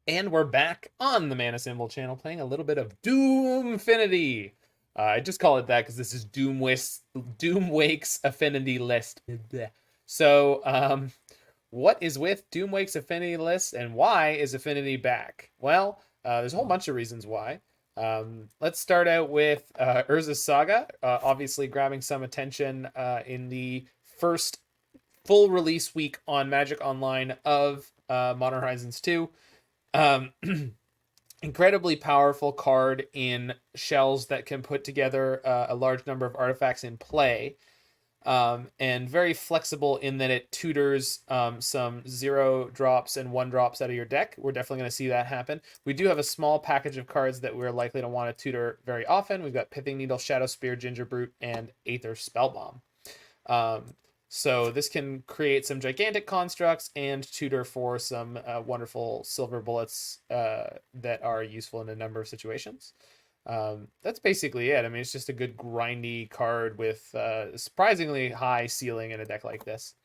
And we're back on the Mana Symbol channel playing a little bit of Doomfinity. I just call it that because this is Doomwake's Affinity list. So, what is with Doomwake's Affinity list and why is Affinity back? Well, there's a whole bunch of reasons why. Let's start out with Urza's Saga, obviously grabbing some attention in the first full release week on Magic Online of Modern Horizons 2. Um, Incredibly powerful card in shells that can put together a large number of artifacts in play. And very flexible in that it tutors some 0 drops and 1 drops out of your deck. We're definitely going to see that happen. We do have a small package of cards that we're likely to want to tutor very often. We've got Pithing Needle, Shadowspear, Gingerbrute, and Aether Spellbomb. Um, so this can create some gigantic constructs and tutor for some wonderful silver bullets that are useful in a number of situations. That's basically it. I mean, it's just a good grindy card with surprisingly high ceiling in a deck like this.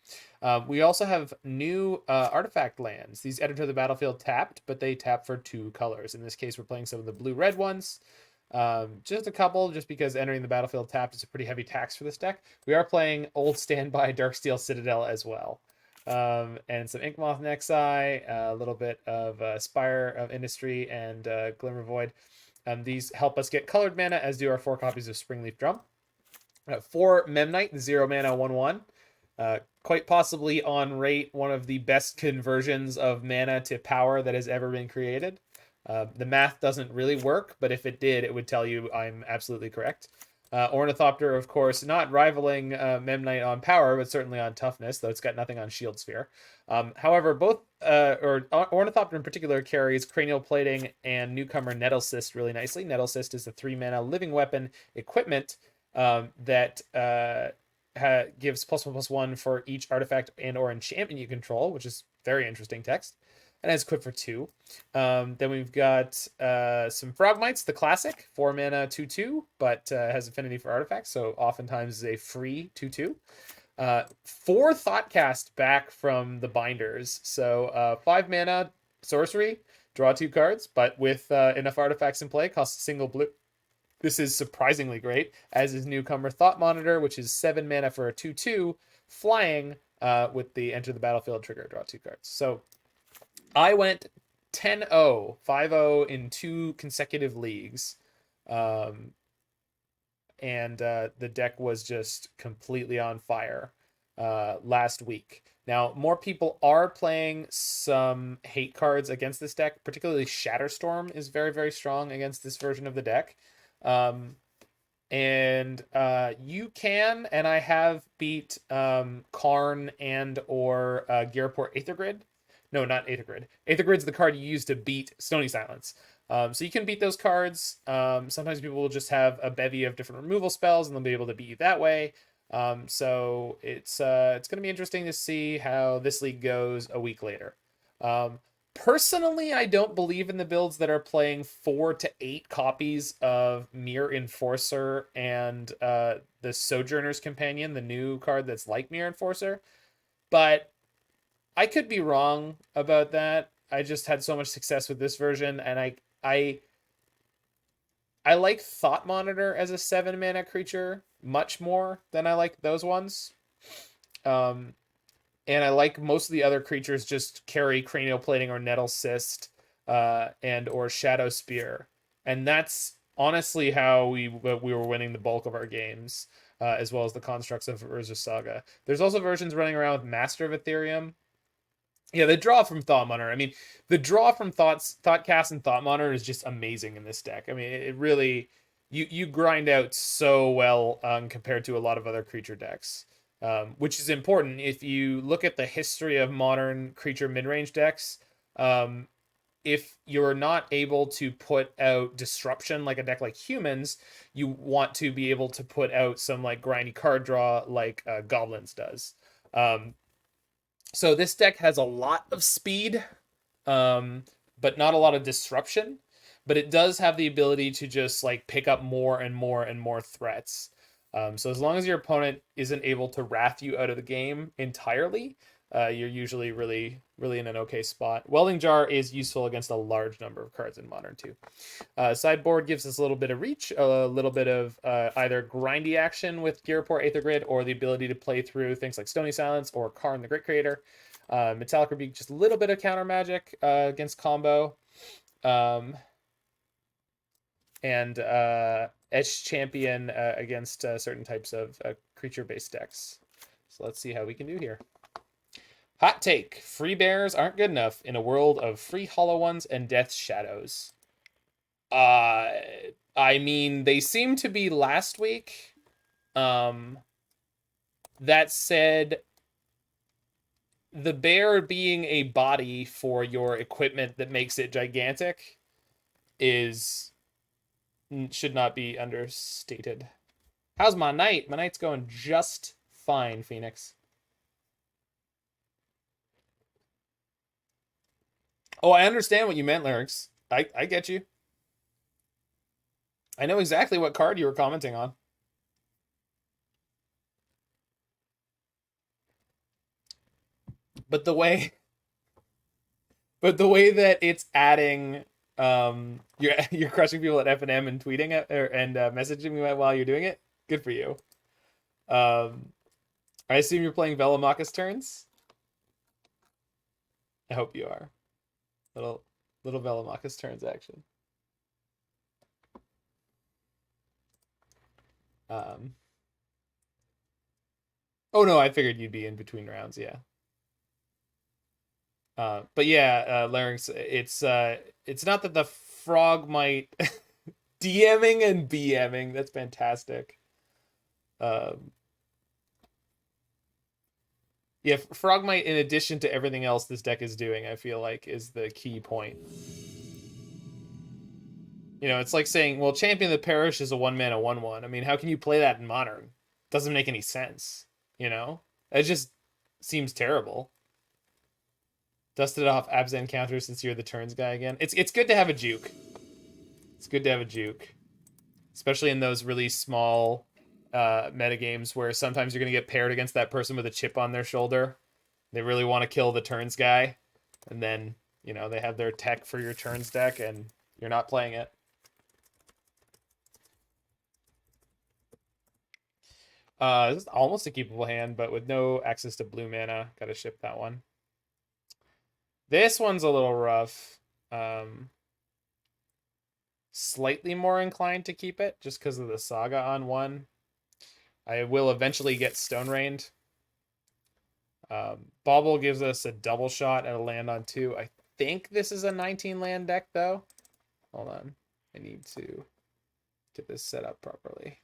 We also have new artifact lands. These enter the battlefield tapped, but they tap for 2 colors. In this case, we're playing some of the blue-red ones. Just a couple, just because entering the battlefield tapped is a pretty heavy tax for this deck. We are playing old standby Darksteel Citadel as well. And some Inkmoth Nexus, a little bit of Spire of Industry and Glimmervoid. These help us get colored mana, as do our 4 copies of Springleaf Drum. 4 Memnite, the 0 mana 1/1. Quite possibly on rate one of the best conversions of mana to power that has ever been created. The math doesn't really work, but if it did, it would tell you I'm absolutely correct. Ornithopter, of course, not rivaling Memnite on power, but certainly on toughness, though it's got nothing on Shield Sphere. However, both, or Ornithopter in particular, carries Cranial Plating and newcomer Nettlecyst really nicely. Nettlecyst is a 3 mana living weapon equipment that gives +1/+1 for each artifact and or enchantment you control, which is very interesting text. And has equip for 2. Then we've got some Frogmites, the classic, 4 mana 2/2, but has affinity for artifacts, so oftentimes is a free 2/2. 4 Thoughtcast back from the binders, so 5 mana sorcery, draw 2 cards, but with enough artifacts in play, costs a single blue. This is surprisingly great, as is newcomer Thought Monitor, which is 7 mana for a 2/2, flying with the enter the battlefield trigger, draw 2 cards. So I went 10-0, 5-0 in 2 consecutive leagues. And the deck was just completely on fire last week. Now, more people are playing some hate cards against this deck, particularly Shatterstorm is very, very strong against this version of the deck. And you can, and I have beat Karn and or Ghirapur Aether Grid. No, not Aether Grid. Aether Grid's the card you use to beat Stony Silence. So you can beat those cards. Sometimes people will just have a bevy of different removal spells and they'll be able to beat you that way. So it's going to be interesting to see how this league goes a week later. Personally, I don't believe in the builds that are playing 4 to 8 copies of Mere Enforcer and the Sojourner's Companion, the new card that's like Mere Enforcer. But I could be wrong about that. I just had so much success with this version, and I like Thought Monitor as a 7 mana creature much more than I like those ones. And I like most of the other creatures just carry Cranial Plating or Nettlecyst and or Shadowspear. And that's honestly how we were winning the bulk of our games, as well as the constructs of Urza Saga. There's also versions running around with Master of Ethereum. Yeah, the draw from Thought Monitor. I mean, the draw from Thoughtcast and Thought Monitor is just amazing in this deck. I mean, it really you grind out so well compared to a lot of other creature decks, which is important. If you look at the history of modern creature mid-range decks, if you're not able to put out disruption like a deck like Humans, you want to be able to put out some like grindy card draw like Goblins does. So this deck has a lot of speed, but not a lot of disruption. But it does have the ability to just like pick up more and more and more threats. So as long as your opponent isn't able to wrath you out of the game entirely, you're usually really in an okay spot. Welding Jar is useful against a large number of cards in Modern too. Sideboard gives us a little bit of reach, a little bit of either grindy action with Ghirapur, Aether Grid, or the ability to play through things like Stony Silence or Karn the Grit Creator. Metallic Rebuke, just a little bit of counter magic against combo. And Etched Champion against certain types of creature-based decks. So let's see how we can do here. Hot take. Free bears aren't good enough in a world of free hollow ones and death's shadows. I mean, they seem to be last week. That said, the bear being a body for your equipment that makes it gigantic should not be understated. How's my night? My night's going just fine, Phoenix. Oh, I understand what you meant, Larynx. I get you. I know exactly what card you were commenting on. But the way that it's adding you're crushing people at F&M and tweeting it and messaging me while you're doing it. Good for you. I assume you're playing Velomachus turns. I hope you are. Little Velomachus turns action. Oh no, I figured you'd be in between rounds, yeah. But yeah, Larynx, it's not that the Frogmite DMing and BMing, that's fantastic. Yeah, Frogmite, in addition to everything else this deck is doing, I feel like is the key point. You know, it's like saying, well, Champion of the Parish is a 1-mana 1/1. I mean, how can you play that in Modern? Doesn't make any sense, you know? It just seems terrible. Dusted off Abzan counter since you're the turns guy again. It's good to have a juke. It's good to have a juke. Especially in those really small metagames where sometimes you're going to get paired against that person with a chip on their shoulder. They really want to kill the turns guy. And then, you know, they have their tech for your turns deck and you're not playing it. This is almost a keepable hand, but with no access to blue mana. Gotta ship that one. This one's a little rough. Slightly more inclined to keep it just because of the Saga on 1. I will eventually get Stone Rained. Bauble gives us a double shot at a land on 2. I think this is a 19 land deck though. Hold on. I need to get this set up properly.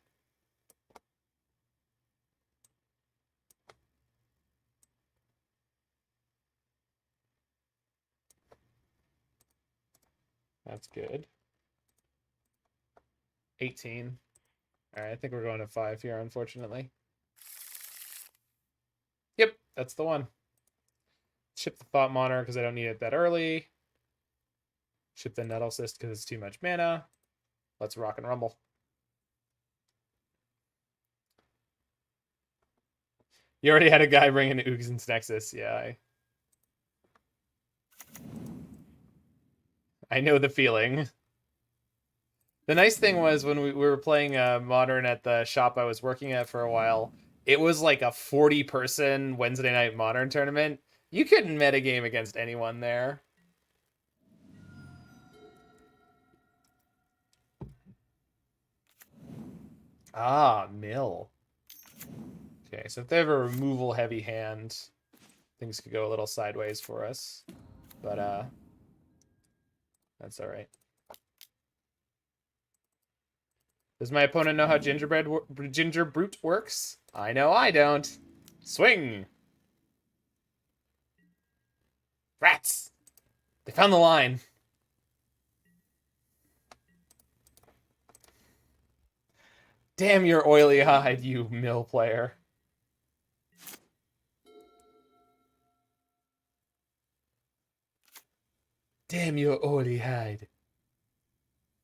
That's good. 18. All right, I think we're going to 5 here, unfortunately. Yep, that's the one. Ship the Thought Monitor because I don't need it that early. Ship the Nettlecyst because it's too much mana. Let's rock and rumble. You already had a guy bring in Uxin's Nexus. Yeah, I know the feeling. The nice thing was when we were playing Modern at the shop I was working at for a while, it was like a 40-person Wednesday night Modern tournament. You couldn't metagame against anyone there. Ah, mill. Okay, so if they have a removal heavy hand, things could go a little sideways for us. But that's all right. Does my opponent know how Gingerbrute works? I know I don't. Swing! Rats! They found the line. Damn your oily hide, you mill player. Damn your oily hide.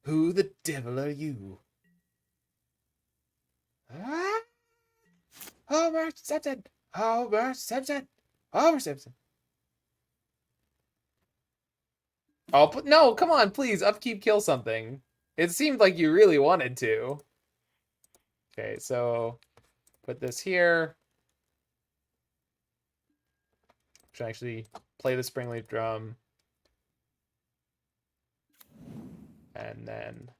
Who the devil are you? Ah! Homer Simpson! Homer Simpson! Oh, we're Samson. Oh, no, come on, please. Upkeep, kill something. It seemed like you really wanted to. Okay, so put this here. Should actually play the Springleaf Drum. And then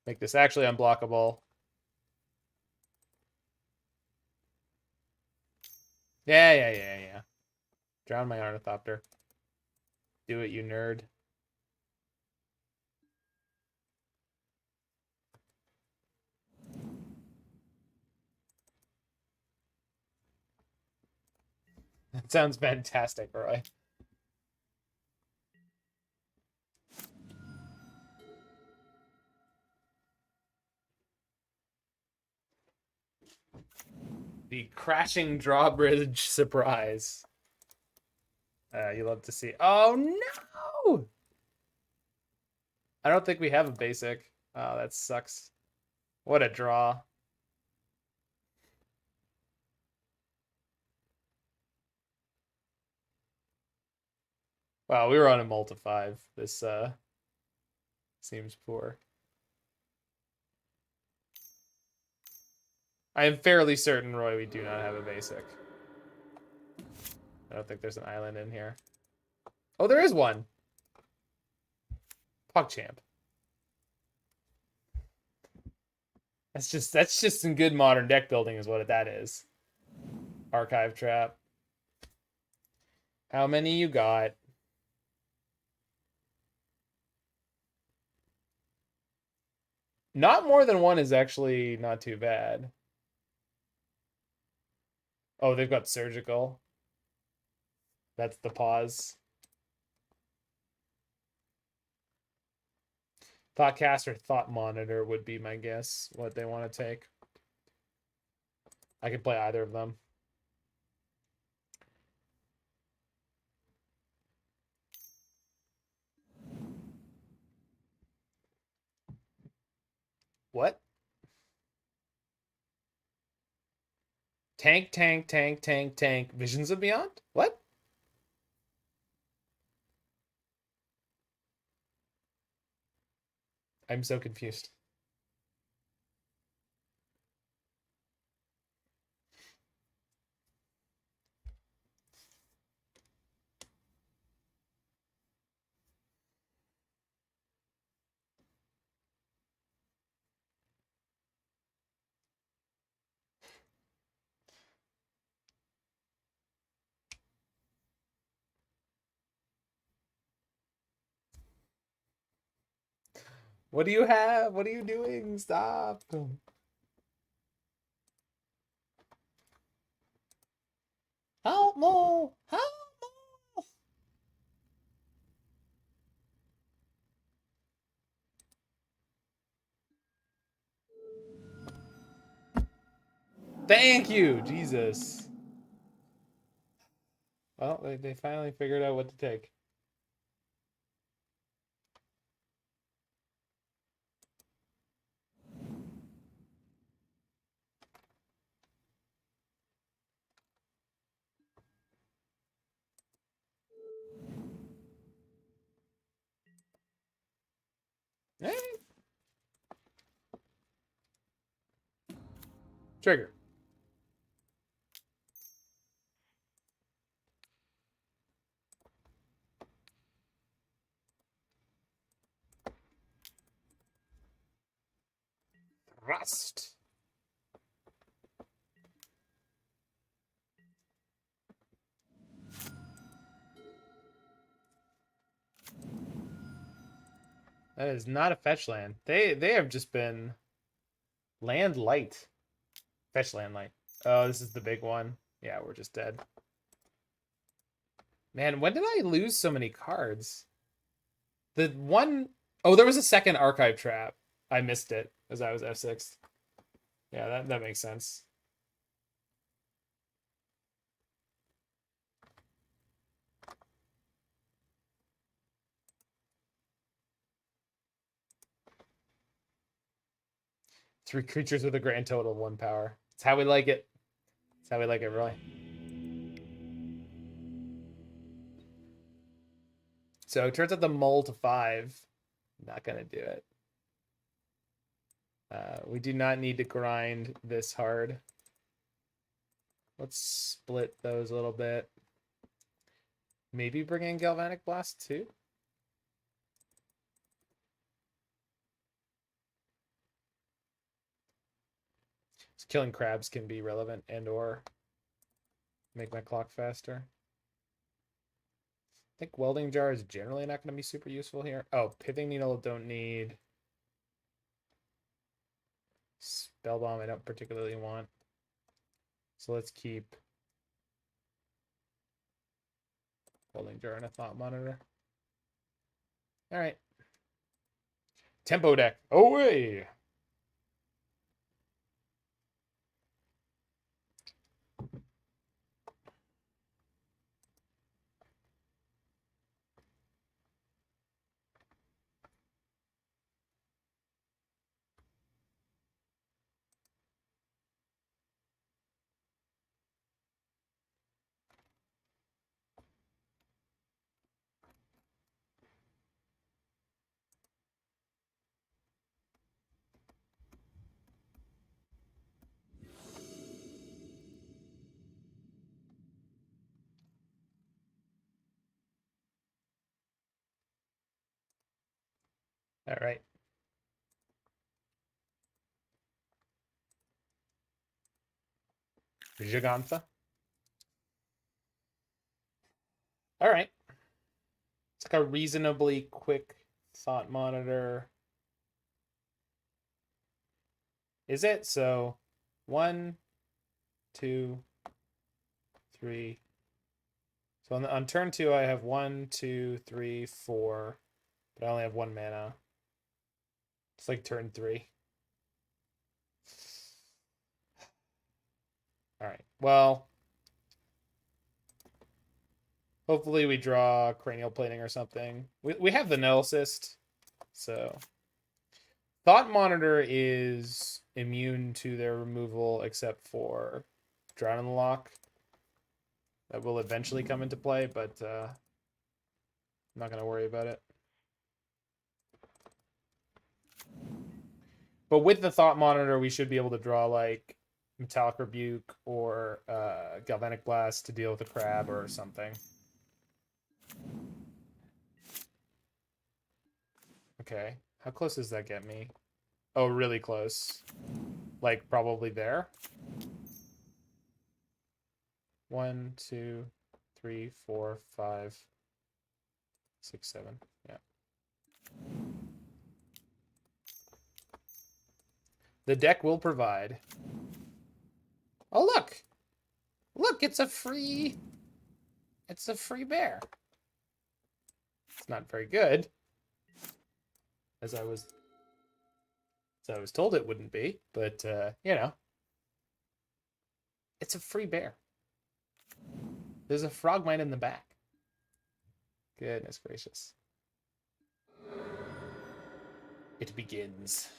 make this actually unblockable. Yeah. Drown my Ornithopter. Do it, you nerd. That sounds fantastic, Roy. The crashing drawbridge surprise. You love to see. Oh no! I don't think we have a basic. Oh, that sucks. What a draw. Wow, we were on a multi 5. This seems poor. I am fairly certain, Roy, we do not have a basic. I don't think there's an island in here. Oh, there is one. PogChamp. That's just some good modern deck building is what that is. Archive Trap. How many you got? Not more than one is actually not too bad. Oh, they've got Surgical. That's the pause. Thoughtcast or Thought Monitor would be my guess, what they want to take. I could play either of them. What? Tank. Visions of Beyond? What? I'm so confused. What do you have? What are you doing? Stop. Help more! Help more! Thank you, Jesus. Well, they finally figured out what to take. Hey. Trigger. Rust. That is not a fetch land. They have just been land light. Fetch land light. Oh, this is the big one. Yeah, we're just dead. Man, when did I lose so many cards? The one oh, there was a second archive trap. I missed it as I was F6. Yeah, that makes sense. Three creatures with a grand total of 1 power. It's how we like it. how we like it, Roy. So it turns out the mull to 5. Not gonna do it. We do not need to grind this hard. Let's split those a little bit. Maybe bring in Galvanic Blast too. So killing crabs can be relevant and or make my clock faster. I think Welding Jar is generally not going to be super useful here. Oh, Pithing Needle don't need. Spellbomb I don't particularly want. So let's keep Welding Jar and a Thought Monitor. All right. Tempo deck. Away! All right. Gigantha. All right. It's like a reasonably quick Thought Monitor. Is it? So 1, 2, 3. So on turn 2, I have 1, 2, 3, 4, but I only have 1 mana. It's like turn 3. All right. Well, hopefully we draw Cranial Plating or something. We have the Nettlecyst, so Thought Monitor is immune to their removal except for Drown in the Lock. That will eventually come into play, but I'm not going to worry about it. But with the Thought Monitor, we should be able to draw like Metallic Rebuke or Galvanic Blast to deal with a crab or something. Okay. How close does that get me? Oh, really close. Like probably there. 1, 2, 3, 4, 5, 6, 7. Yeah. The deck will provide. Oh, look. Look, it's a free bear. It's not very good. As I was told it wouldn't be, but you know. It's a free bear. There's a Frogmite in the back. Goodness gracious. It begins.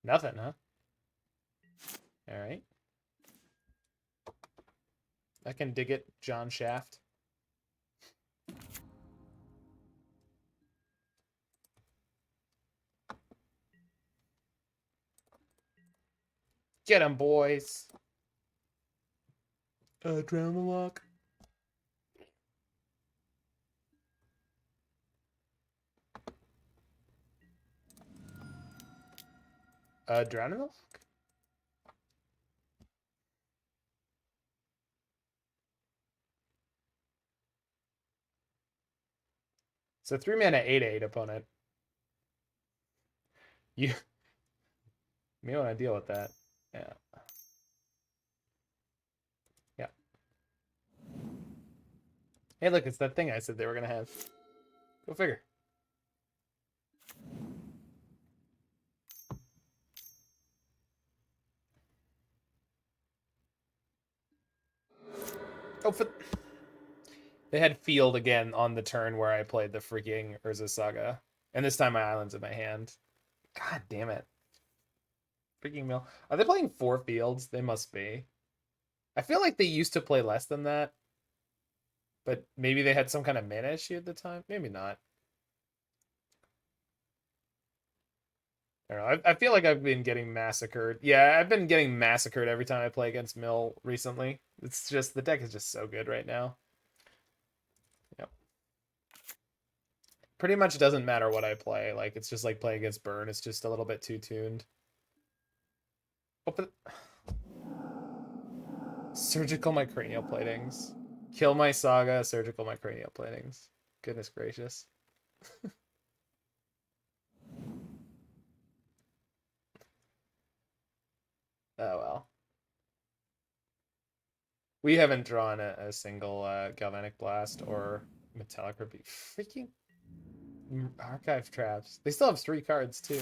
Nothing, huh? All right. I can dig it, John Shaft. Get him, boys. Drown the Lock. Drown in the Lock? So 3 mana 8/8 opponent. You may want to deal with that. Yeah. Yeah. Hey, look, it's that thing I said they were gonna have. Go figure. Oh, they had field again on the turn where I played the freaking Urza Saga. And this time my island's in my hand. God damn it. Freaking mill. Are they playing 4 fields? They must be. I feel like they used to play less than that. But maybe they had some kind of mana issue at the time. Maybe not. I don't know. I feel like I've been getting massacred. Yeah, I've been getting massacred every time I play against Mill recently. It's just, the deck is just so good right now. Yep. Pretty much doesn't matter what I play. Like, it's just like playing against Burn. It's just a little bit too tuned. Surgical my cranial platings. Kill my Saga, surgical my cranial platings. Goodness gracious. Oh well. We haven't drawn a single Galvanic Blast or Metallic Rebuke. Freaking archive traps. They still have 3 cards too.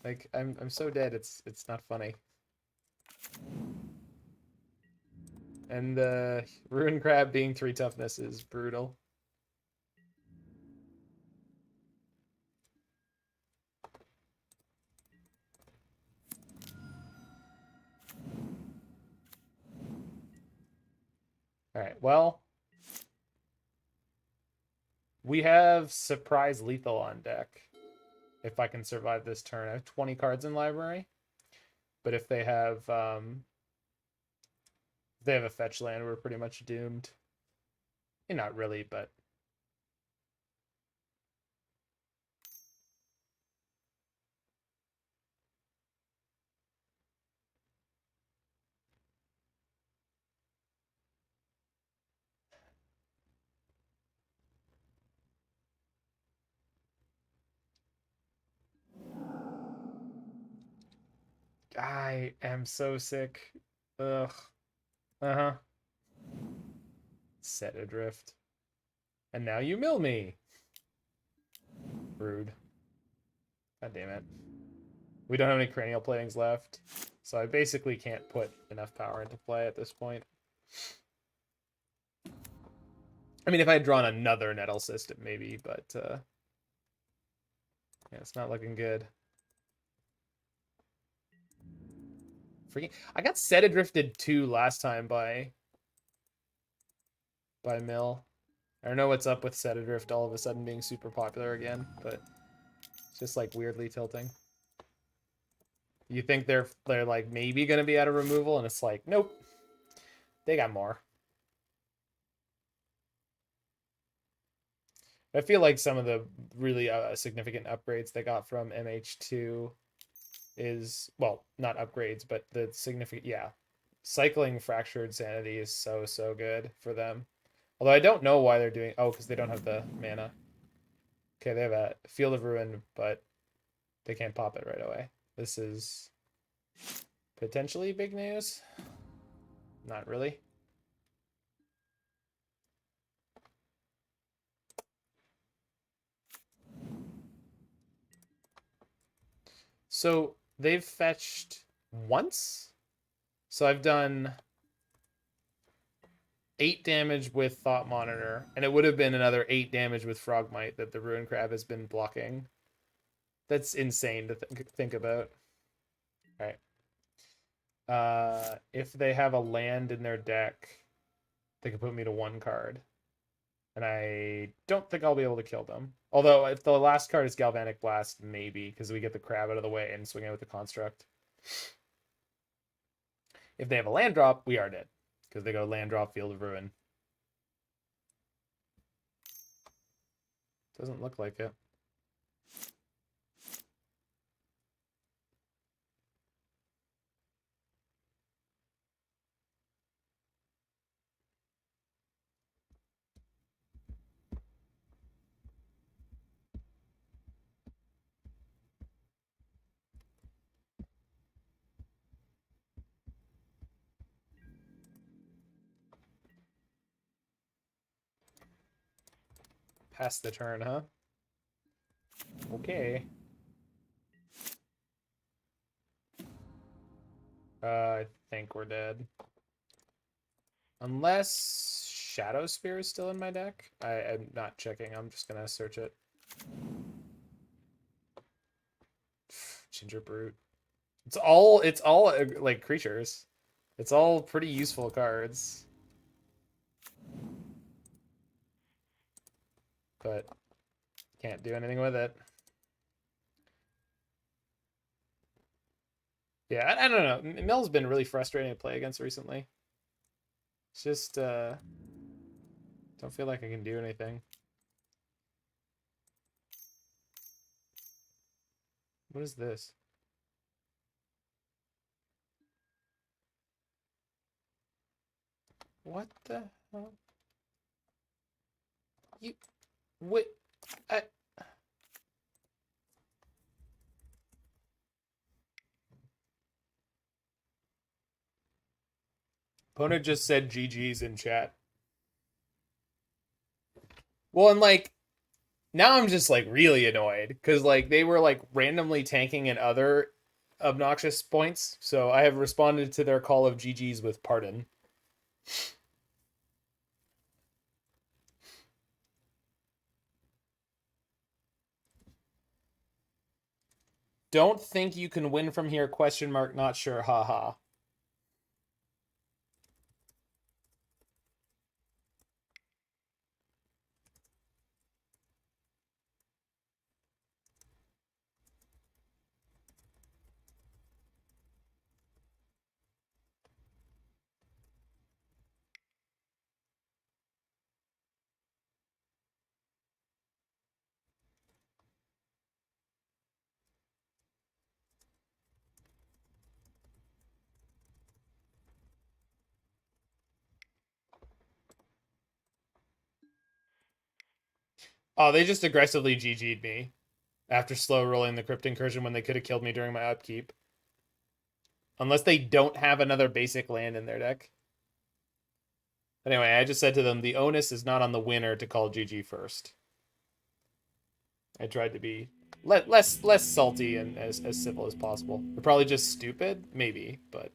Like I'm so dead. It's not funny. And the Ruin Crab being 3 toughness is brutal. All right. Well, we have Surprise Lethal on deck. If I can survive this turn, I have 20 cards in library. But if they have a fetch land, we're pretty much doomed. Not really, but I am so sick. Ugh. Uh-huh. Set adrift. And now you mill me. Rude. God damn it. We don't have any cranial platings left. So I basically can't put enough power into play at this point. I mean, if I had drawn another Nettlecyst, maybe, but yeah, it's not looking good. Freaking, I got set adrifted 2 last time by Mill. I don't know what's up with set adrift all of a sudden being super popular again, but it's just like weirdly tilting. You think they're like maybe gonna be out of removal, and it's like, nope, they got more. I feel like some of the really significant upgrades they got from MH2 is, well, not upgrades, but the significant, yeah. Cycling Fractured Sanity is so good for them. Although I don't know why they're doing, oh, because they don't have the mana. Okay, they have a Field of Ruin, but they can't pop it right away. This is potentially big news. Not really. So they've fetched once. So I've done 8 damage with Thought Monitor, and it would have been another 8 damage with Frogmite that the Ruin Crab has been blocking. That's insane to think about. All right. If they have a land in their deck, they can put me to 1 card. And I don't think I'll be able to kill them. Although, if the last card is Galvanic Blast, maybe, because we get the crab out of the way and swing it with the Construct. If they have a land drop, we are dead. Because they go land drop, Field of Ruin. Doesn't look like it. Pass the turn, huh? Okay. I think we're dead. Unless Shadowspear is still in my deck. I'm not checking. I'm just going to search it. Gingerbrute. It's all like creatures. It's all pretty useful cards. But can't do anything with it. Yeah, I don't know. Mill's been really frustrating to play against recently. It's just don't feel like I can do anything. What is this? What the hell? You wait. I Opponent just said GG's in chat. Well, and like now I'm just like really annoyed because like they were like randomly tanking in other obnoxious points. So I have responded to their call of GG's with pardon. Don't think you can win from here, question mark, not sure, haha. Oh, they just aggressively GG'd me after slow rolling the Crypt Incursion when they could have killed me during my upkeep. Unless they don't have another basic land in their deck. Anyway, I just said to them, the onus is not on the winner to call GG first. I tried to be less salty and as civil as possible. They're probably just stupid, maybe, but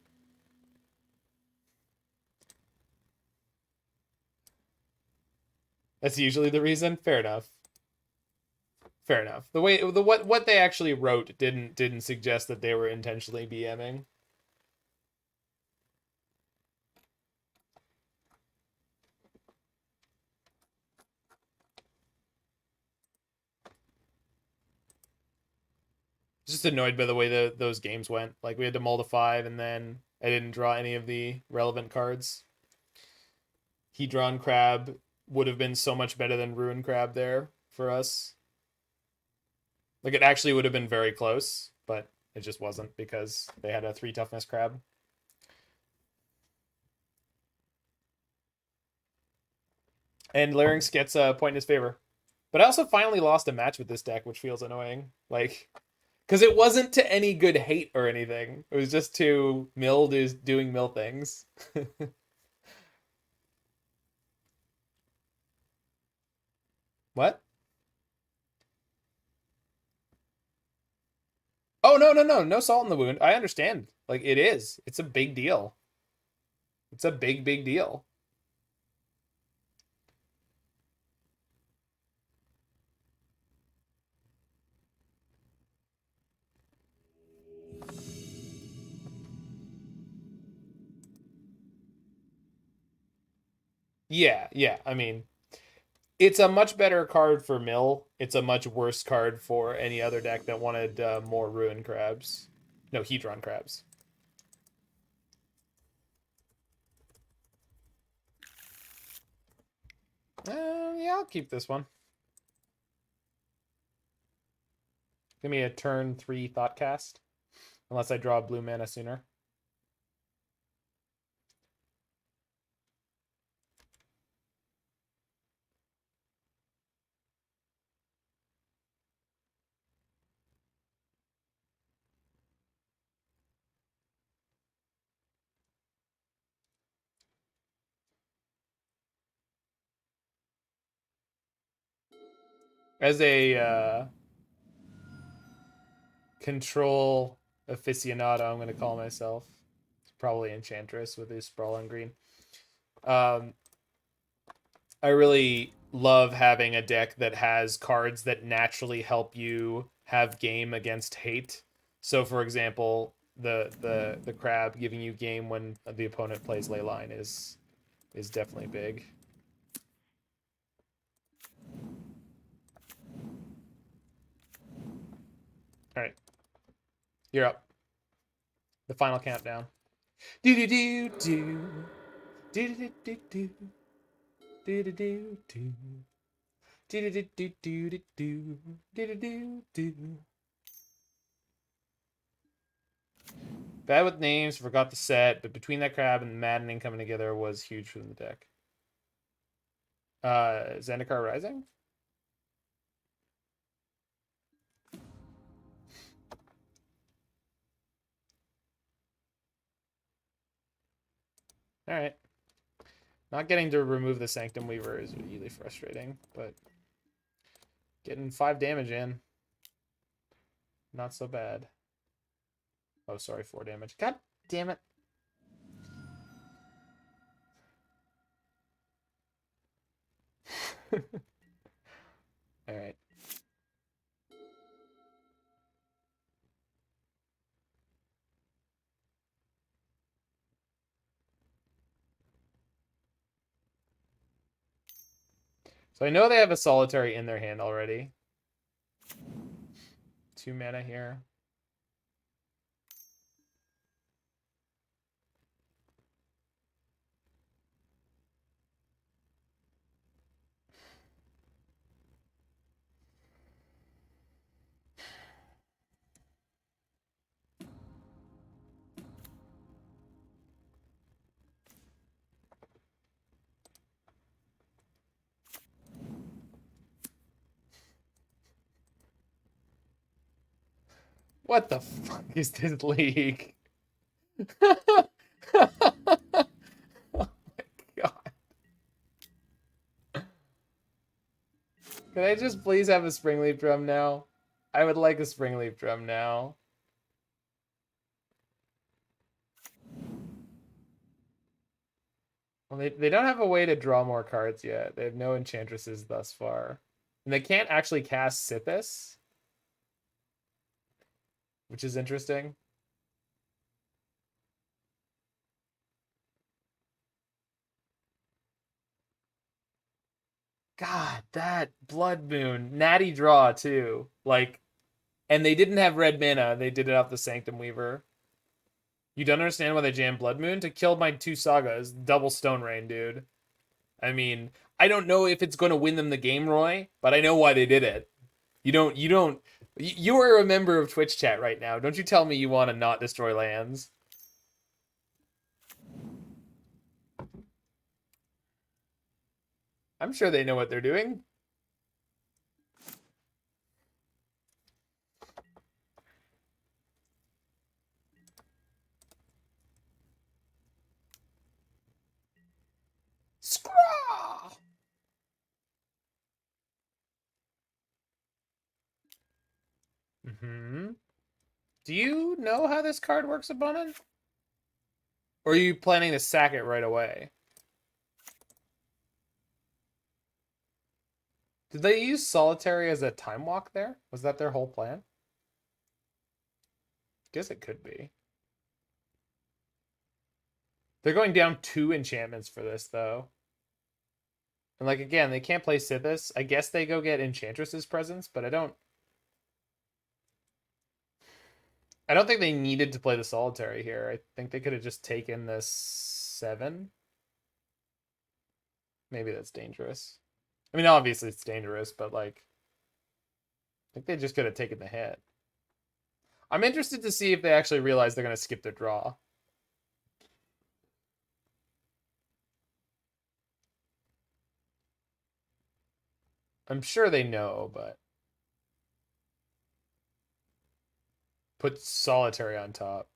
that's usually the reason. Fair enough. Fair enough. The way what they actually wrote didn't suggest that they were intentionally BMing. Just annoyed by the way those games went. Like we had to mull to 5, and then I didn't draw any of the relevant cards. Hedron Crab would have been so much better than Ruin Crab there for us. Like it actually would have been very close, but it just wasn't because they had a 3 toughness crab. And Larynx gets a point in his favor. But I also finally lost a match with this deck, which feels annoying. Like, because it wasn't to any good hate or anything. It was just to Mill is doing Mill things. What? Oh, no salt in the wound. I understand. Like, it is. It's a big deal. It's a big deal. Yeah. I mean, it's a much better card for Mill. It's a much worse card for any other deck that wanted more Ruin Crabs. No, Hedron Crabs. Yeah, I'll keep this one. Give me a turn 3 Thoughtcast. Unless I draw blue mana sooner. As a control aficionado, I'm going to call myself. It's probably Enchantress with his Sprawl on green. I really love having a deck that has cards that naturally help you have game against hate. So, for example, the crab giving you game when the opponent plays Leyline is definitely big. All right, you're up. The final countdown. Do do do do do do do do do do do do. Bad with names, forgot the set, but between that crab and maddening coming together was huge for the deck. Zendikar Rising? Alright. Not getting to remove the Sanctum Weaver is really frustrating, but getting 5 damage in. Not so bad. Oh, sorry, 4 damage. God damn it. Alright. So I know they have a Solitary in their hand already. 2 mana here. What the fuck is this league? Oh my god. Can I just please have a Springleaf Drum now? I would like a Springleaf Drum now. Well, they don't have a way to draw more cards yet. They have no enchantresses thus far. And they can't actually cast Sithis, which is interesting. God, that Blood Moon. Natty draw, too. Like, and they didn't have red mana. They did it off the Sanctum Weaver. You don't understand why they jammed Blood Moon? To kill my 2 Sagas. Double Stone Rain, dude. I mean, I don't know if it's going to win them the game, Roy, but I know why they did it. You are a member of Twitch chat right now. Don't you tell me you want to not destroy lands. I'm sure they know what they're doing. Scraw! Do you know how this card works, opponent? Or are you planning to sack it right away? Did they use Solitary as a time walk there? Was that their whole plan? Guess it could be. They're going down 2 enchantments for this, though. And, like, again, they can't play Sithis. I guess they go get Enchantress's presence, but I don't think they needed to play the Solitary here. I think they could have just taken this 7. Maybe that's dangerous. I mean, obviously it's dangerous, but, like, I think they just could have taken the hit. I'm interested to see if they actually realize they're going to skip their draw. I'm sure they know, but... Put Solitary on top.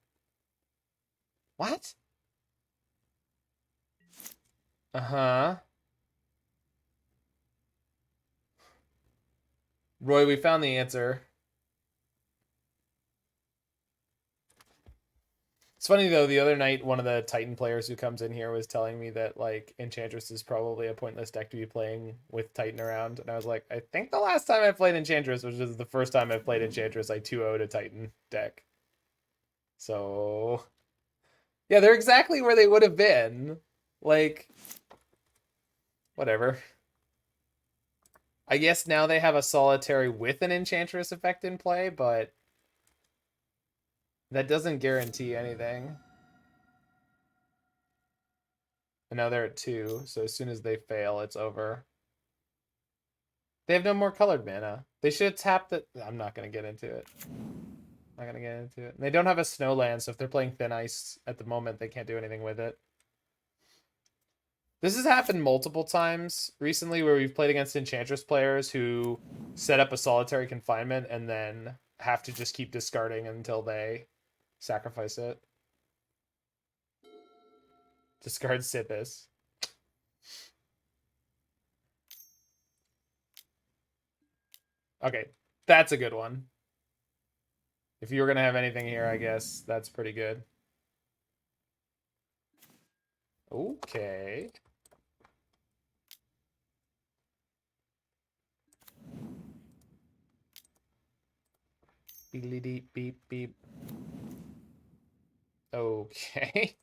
What? Uh-huh. Roy, we found the answer. It's funny, though, the other night, one of the Titan players who comes in here was telling me that, like, Enchantress is probably a pointless deck to be playing with Titan around. And I was like, I think the last time I played Enchantress, which is the first time I've played Enchantress, I 2-0'd a Titan deck. So yeah, they're exactly where they would have been. Like, whatever. I guess now they have a solitary with an enchantress effect in play, but that doesn't guarantee anything. And now they're at 2, so as soon as they fail, it's over. They have no more colored mana. They should have tapped it. I'm not going to get into it. Not going to get into it. And they don't have a snowland, so if they're playing Thin Ice at the moment, they can't do anything with it. This has happened multiple times recently where we've played against Enchantress players who set up a solitary confinement and then have to just keep discarding until they sacrifice it. Discard Sithis. Okay, that's a good one. If you were going to have anything here, I guess that's pretty good. Okay. Beep, beep, beep. Okay.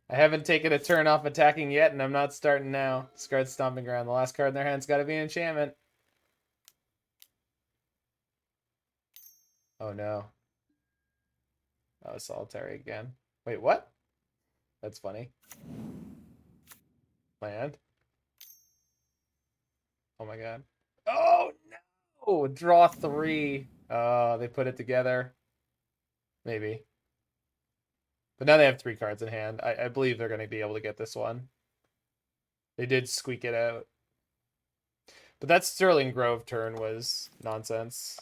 I haven't taken a turn off attacking yet, and I'm not starting now. Discard Stomping Ground. The last card in their hand's got to be an enchantment. Oh no. Oh, solitary again. Wait, what? That's funny. Land. Oh my god. Oh no! Draw 3. Oh, they put it together. Maybe. But now they have 3 cards in hand. I believe they're going to be able to get this one. They did squeak it out. But that Sterling Grove turn was nonsense.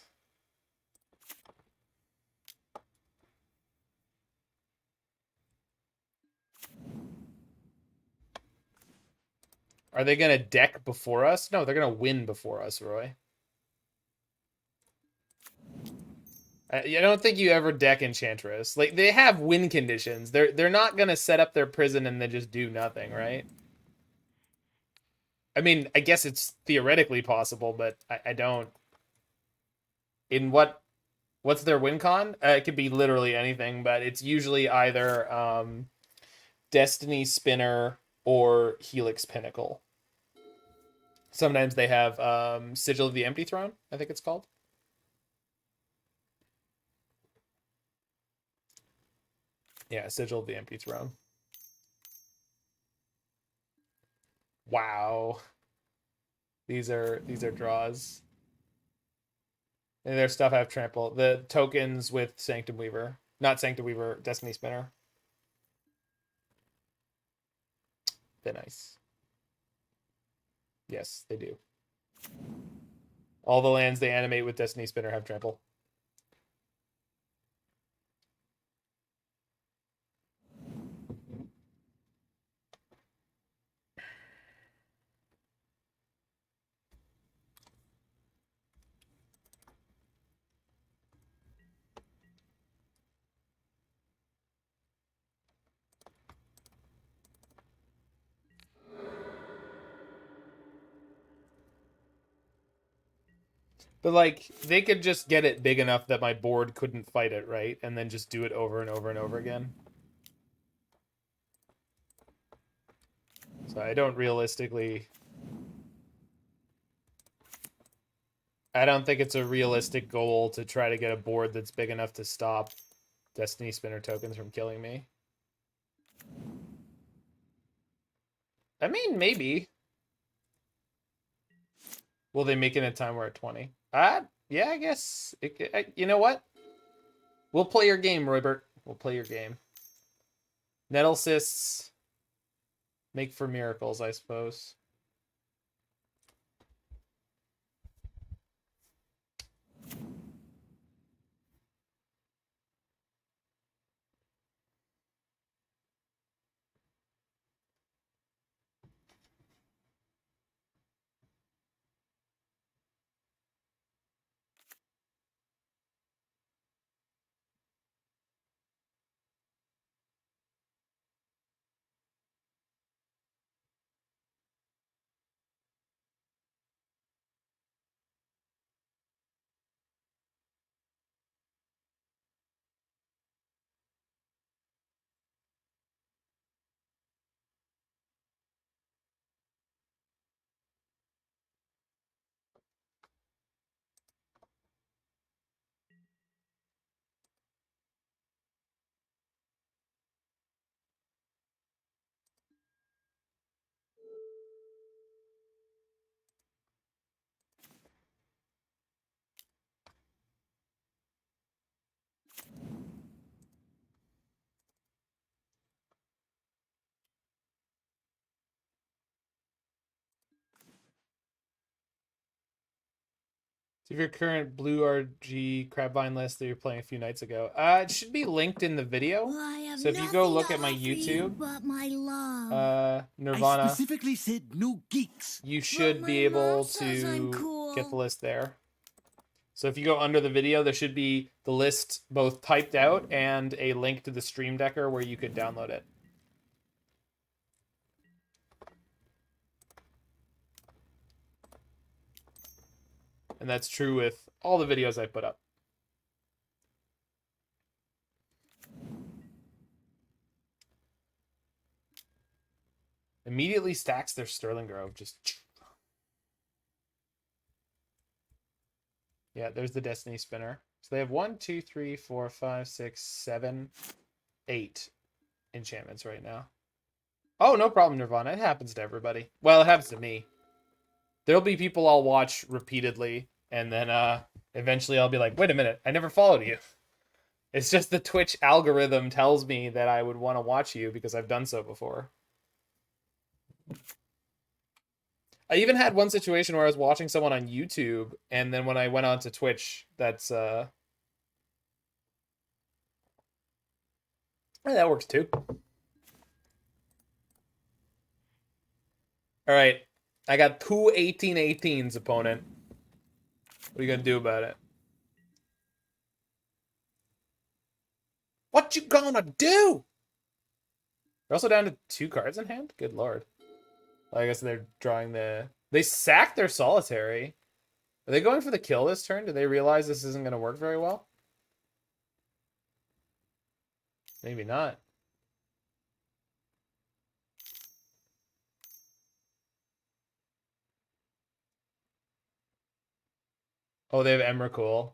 Are they going to deck before us? No, they're going to win before us, Roy. I don't think you ever deck Enchantress. Like, they have win conditions. They're not going to set up their prison and then just do nothing, right? I mean, I guess it's theoretically possible, but I don't. In what's their win con? It could be literally anything, but it's usually either Destiny Spinner or Helix Pinnacle. Sometimes they have Sigil of the Empty Throne, I think it's called. Yeah, Sigil of the Empty Throne. Wow. These are draws. And their stuff have trample. The tokens with Sanctum Weaver. Not Sanctum Weaver, Destiny Spinner. They're nice. Yes, they do. All the lands they animate with Destiny Spinner have trample. But like, they could just get it big enough that my board couldn't fight it, right? And then just do it over and over and over again. So I don't realistically... I don't think it's a realistic goal to try to get a board that's big enough to stop Destiny Spinner tokens from killing me. I mean, maybe. Will they make it in a time we're at 20? Yeah, I guess. You know what? We'll play your game, Roybert. We'll play your game. Nettlecysts make for miracles, I suppose. See if your current blue RG Crabvine list that you're playing a few nights ago. It should be linked in the video. So if you go look at my YouTube, Nirvana, I specifically said no geeks. You should be able to get the list there. So if you go under the video, there should be the list both typed out and a link to the Stream Decker where you could download it. And that's true with all the videos I put up. Immediately stacks their Sterling Grove. Just... Yeah, there's the Destiny Spinner. So they have 1, 2, 3, 4, 5, 6, 7, 8 enchantments right now. Oh, no problem, Nirvana. It happens to everybody. Well, it happens to me. There'll be people I'll watch repeatedly, and then eventually I'll be like, wait a minute, I never followed you. It's just the Twitch algorithm tells me that I would want to watch you because I've done so before. I even had one situation where I was watching someone on YouTube, and then when I went on to Twitch, that's that works too. All right, I got 2 18/18s, opponent. What are you gonna do about it? What you gonna do? They're also down to 2 cards in hand? Good lord. Well, I guess they're drawing the... They sacked their Solitary. Are they going for the kill this turn? Do they realize this isn't going to work very well? Maybe not. Oh, they have Emrakul.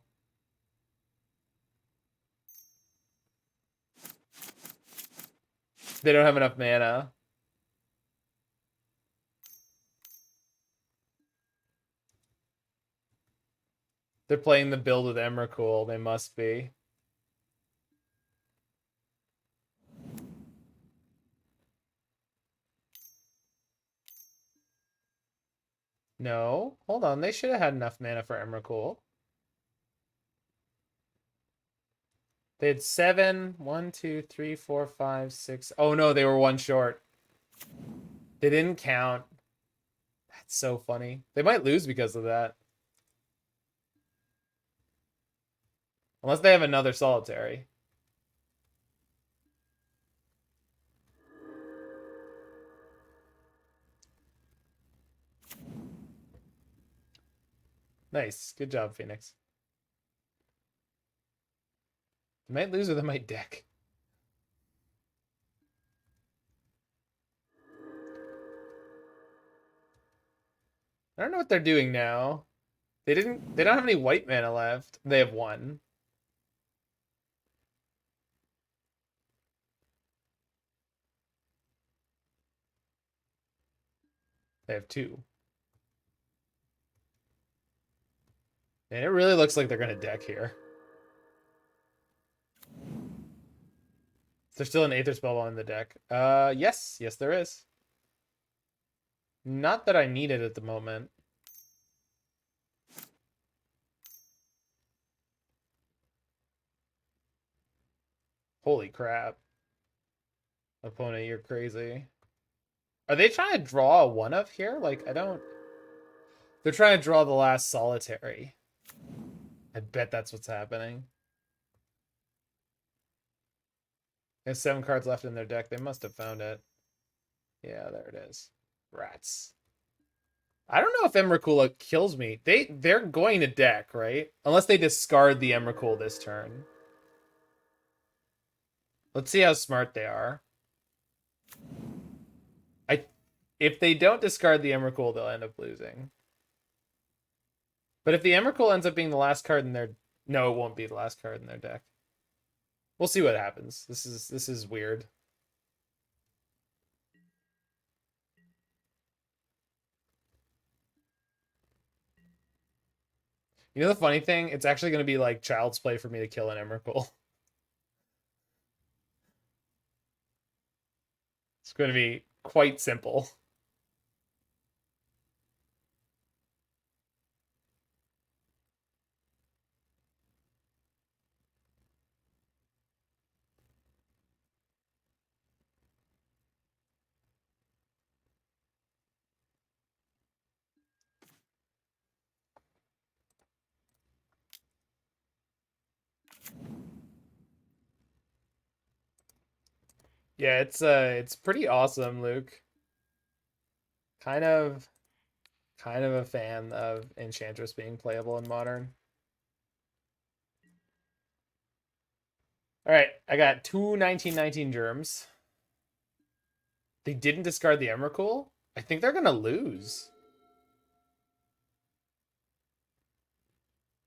They don't have enough mana. They're playing the build with Emrakul. They must be. No. Hold on. They should have had enough mana for Emrakul. They had 7. 1, 2, 3, 4, 5, 6. Oh, no. They were 1 short. They didn't count. That's so funny. They might lose because of that. Unless they have another Solitary. Nice. Good job, Phoenix. They might lose with my deck. I don't know what they're doing now. They don't have any white mana left. They have 1. They have 2. And it really looks like they're going to deck here. Is there still an Aether Spellbomb in the deck? Yes. Yes, there is. Not that I need it at the moment. Holy crap. Opponent, you're crazy. Are they trying to draw a 1-of here? Like, I don't... They're trying to draw the last Solitary. I bet that's what's happening. They have 7 cards left in their deck. They must have found it. Yeah, there it is. Rats. I don't know if Emrakul kills me. They're going to deck, right? Unless they discard the Emrakul this turn. Let's see how smart they are. If they don't discard the Emrakul, they'll end up losing. But if the Emrakul ends up being the last card in their... No, it won't be the last card in their deck. We'll see what happens. This is weird. You know the funny thing? It's actually going to be like child's play for me to kill an Emrakul. It's going to be quite simple. Yeah, it's pretty awesome, Luke. Kind of a fan of Enchantress being playable in Modern. All right, I got two 1919 germs. They didn't discard the Emrakul. I think they're gonna lose.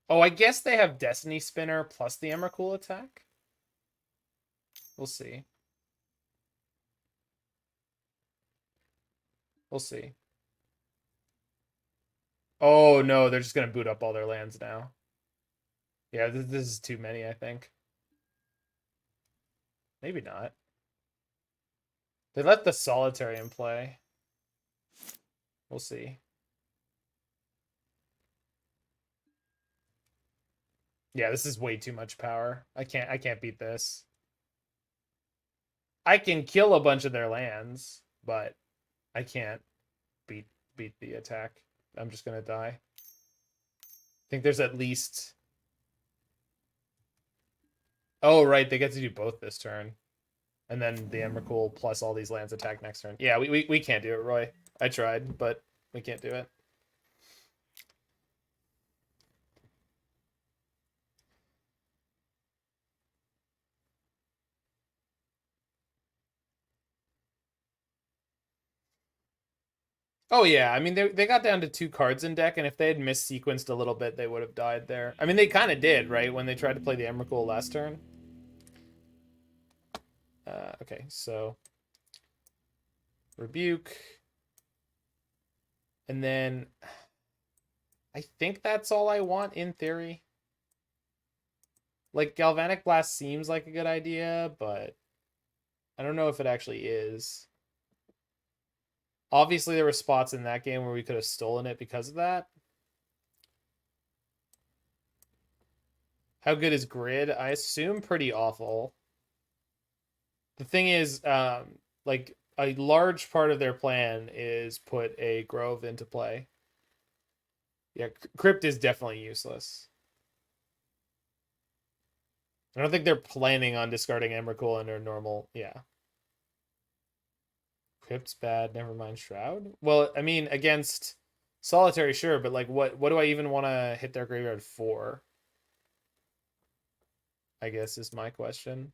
Oh, I guess they have Destiny Spinner plus the Emrakul attack. We'll see. We'll see. Oh no, they're just gonna boot up all their lands now. Yeah, this is too many, I think. Maybe not. They let the Solitary in play. We'll see. Yeah, this is way too much power. I can't beat this. I can kill a bunch of their lands, but I can't beat the attack. I'm just gonna die. I think there's at least. Oh right, they get to do both this turn, and then the Emrakul plus all these lands attack next turn. Yeah, we can't do it, Roy. I tried, but we can't do it. Oh yeah, I mean they got down to 2 cards in deck, and if they had missequenced a little bit, they would have died there. I mean they kind of did, right, when they tried to play the Emrakul last turn. Okay, so Rebuke, and then I think that's all I want in theory. Like Galvanic Blast seems like a good idea, but I don't know if it actually is. Obviously, there were spots in that game where we could have stolen it because of that. How good is Grid? I assume pretty awful. The thing is, like a large part of their plan is put a Grove into play. Yeah, Crypt is definitely useless. I don't think they're planning on discarding Emrakul under normal. Yeah. Crypt's bad. Never mind Shroud. Well, I mean, against Solitary, sure, but like, what do I even want to hit their graveyard for? I guess is my question.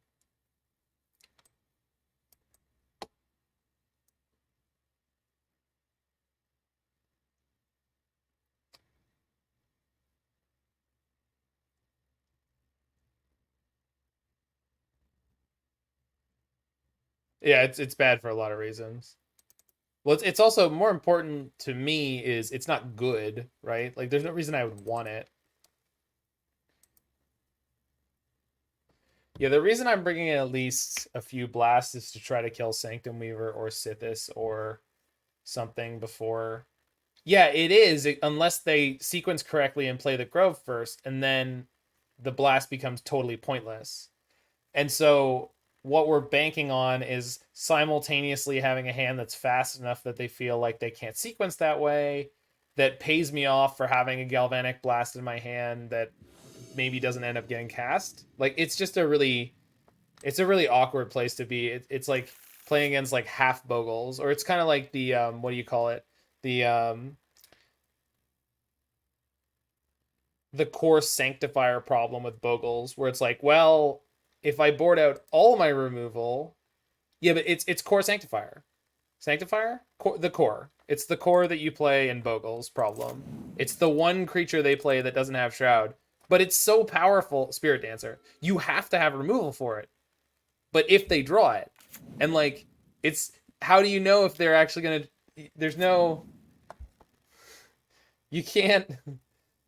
Yeah, it's bad for a lot of reasons. Well, it's also more important to me is it's not good, right? Like, there's no reason I would want it. Yeah, the reason I'm bringing in at least a few blasts is to try to kill Sanctum Weaver or Sithis or something before. Yeah, it is, unless they sequence correctly and play the Grove first, and then the blast becomes totally pointless. And so what we're banking on is simultaneously having a hand that's fast enough that they feel like they can't sequence that way, that pays me off for having a Galvanic Blast in my hand that maybe doesn't end up getting cast. Like it's a really awkward place to be. It's like playing against like half Bogles, or it's kind of like the what do you call it? The the core sanctifier problem with Bogles, where it's like, well, if I board out all my removal, yeah, but it's core sanctifier, the core. It's the core that you play in Bogles problem. It's the one creature they play that doesn't have Shroud, but it's so powerful. Spirit Dancer, you have to have removal for it. But if they draw it, and like, it's how do you know if they're actually gonna? There's no. You can't.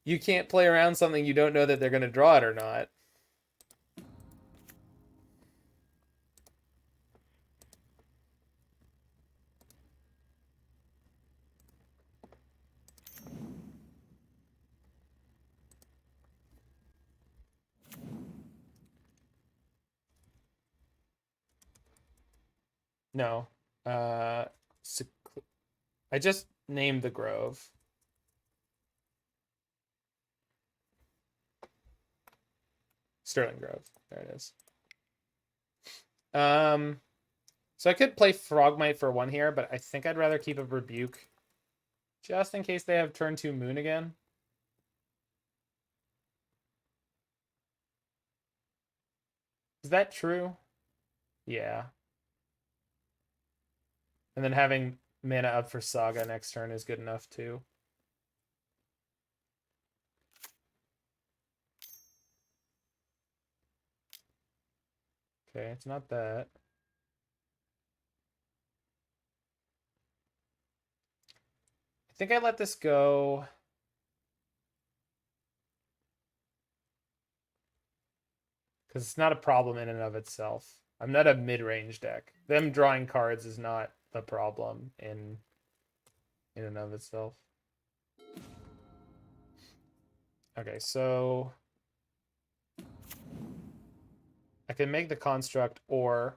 You can't play around something you don't know that they're gonna draw it or not. No. Uh, I just named the Grove. Sterling Grove. There it is. Um, So I could play Frogmite for 1 here, but I think I'd rather keep a Rebuke. Just in case they have turn 2 Moon again. Is that true? Yeah. And then having mana up for Saga next turn is good enough too. Okay, it's not that. I think I let this go. Because it's not a problem in and of itself. I'm not a mid-range deck. Them drawing cards is not the problem in and of itself. Okay, so I can make the construct or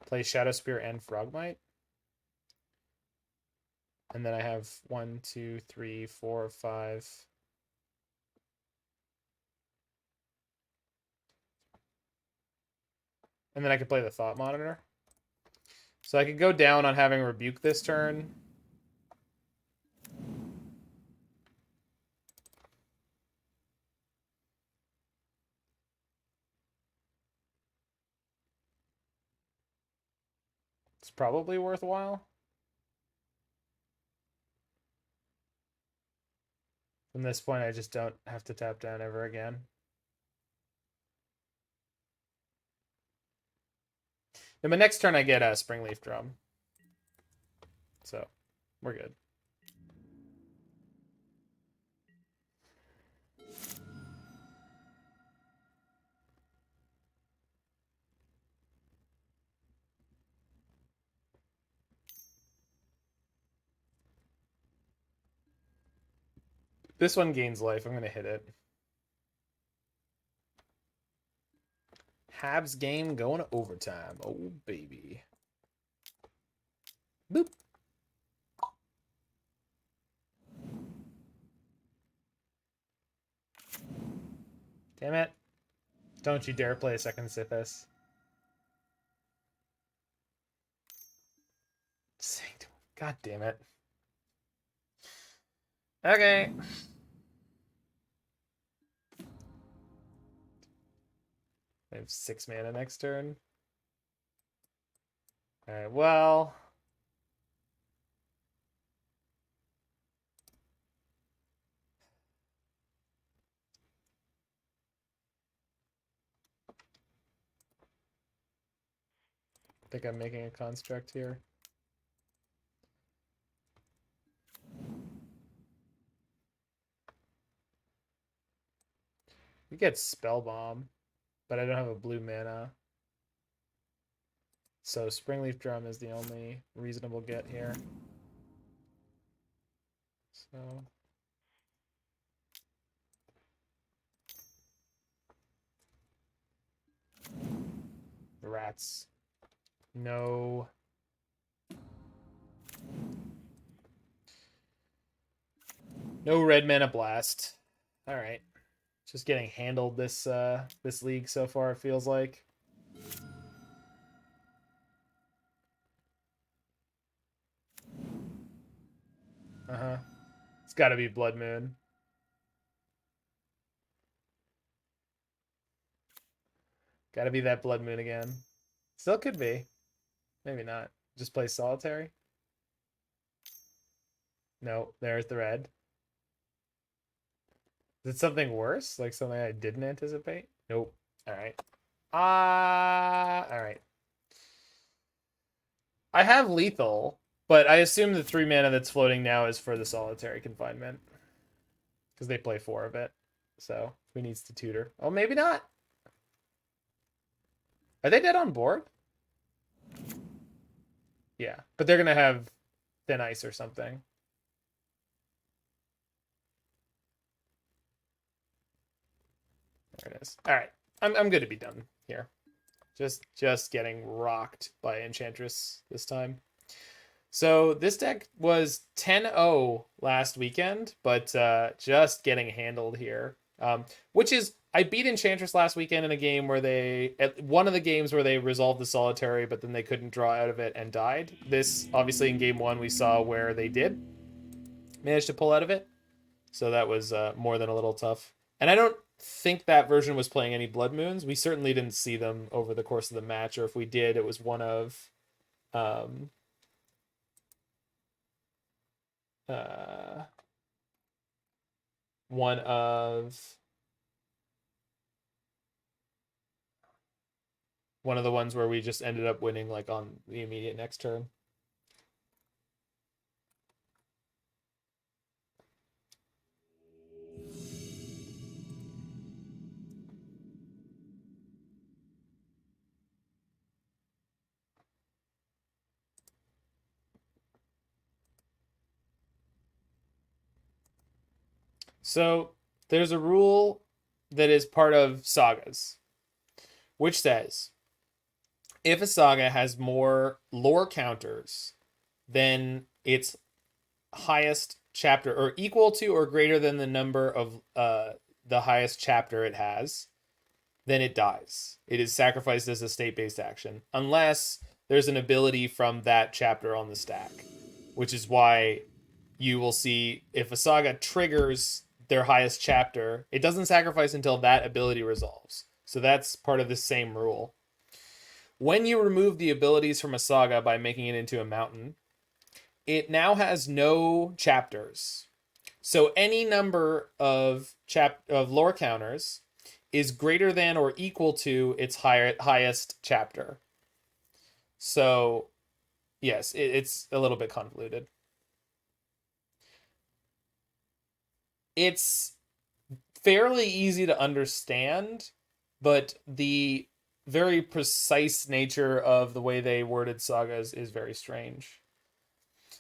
play Shadowspear and Frogmite. And then I have 1, 2, 3, 4, 5. And then I could play the Thought Monitor. So I could go down on having Rebuke this turn. It's probably worthwhile. From this point, I just don't have to tap down ever again. And my next turn, I get a Springleaf Drum. So, we're good. This one gains life. I'm going to hit it. Habs game going to overtime. Oh, baby. Boop. Damn it. Don't you dare play a second Sithis. Sanctum. God damn it. Okay. I have 6 mana next turn. Alright, well. I think I'm making a construct here. We get Spellbomb, but I don't have a blue mana. So Springleaf Drum is the only reasonable get here. So the rats. No. No red mana blast. All right. Just getting handled this this league so far, it feels like. Uh-huh. It's got to be Blood Moon. Got to be that Blood Moon again. Still could be. Maybe not. Just play Solitary. No, there's the red. Is it something worse? Like something I didn't anticipate? Nope. All right. All right. I have lethal, but I assume the 3 mana that's floating now is for the Solitary Confinement. Because they play 4 of it. So, who needs to tutor? Oh, maybe not. Are they dead on board? Yeah, but they're going to have Thin Ice or something. There it is. All right. I'm good to be done here. Just getting rocked by Enchantress this time. So this deck was 10-0 last weekend, but just getting handled here. Which is, I beat Enchantress last weekend in a game where one of the games where they resolved the solitary, but then they couldn't draw out of it and died. This, obviously in game 1, we saw where they did manage to pull out of it. So that was more than a little tough. And I don't think that version was playing any Blood Moons. We certainly didn't see them over the course of the match, or if we did, it was one of one of the ones where we just ended up winning like on the immediate next turn. So there's a rule that is part of sagas, which says if a saga has more lore counters than its highest chapter, or equal to or greater than the number of the highest chapter it has, then it dies. It is sacrificed as a state-based action, unless there's an ability from that chapter on the stack, which is why you will see if a saga triggers their highest chapter, it doesn't sacrifice until that ability resolves. So that's part of the same rule. When you remove the abilities from a saga by making it into a mountain, it now has no chapters. So any number of lore counters is greater than or equal to its highest chapter. So yes, it's a little bit convoluted. It's fairly easy to understand, but the very precise nature of the way they worded sagas is very strange.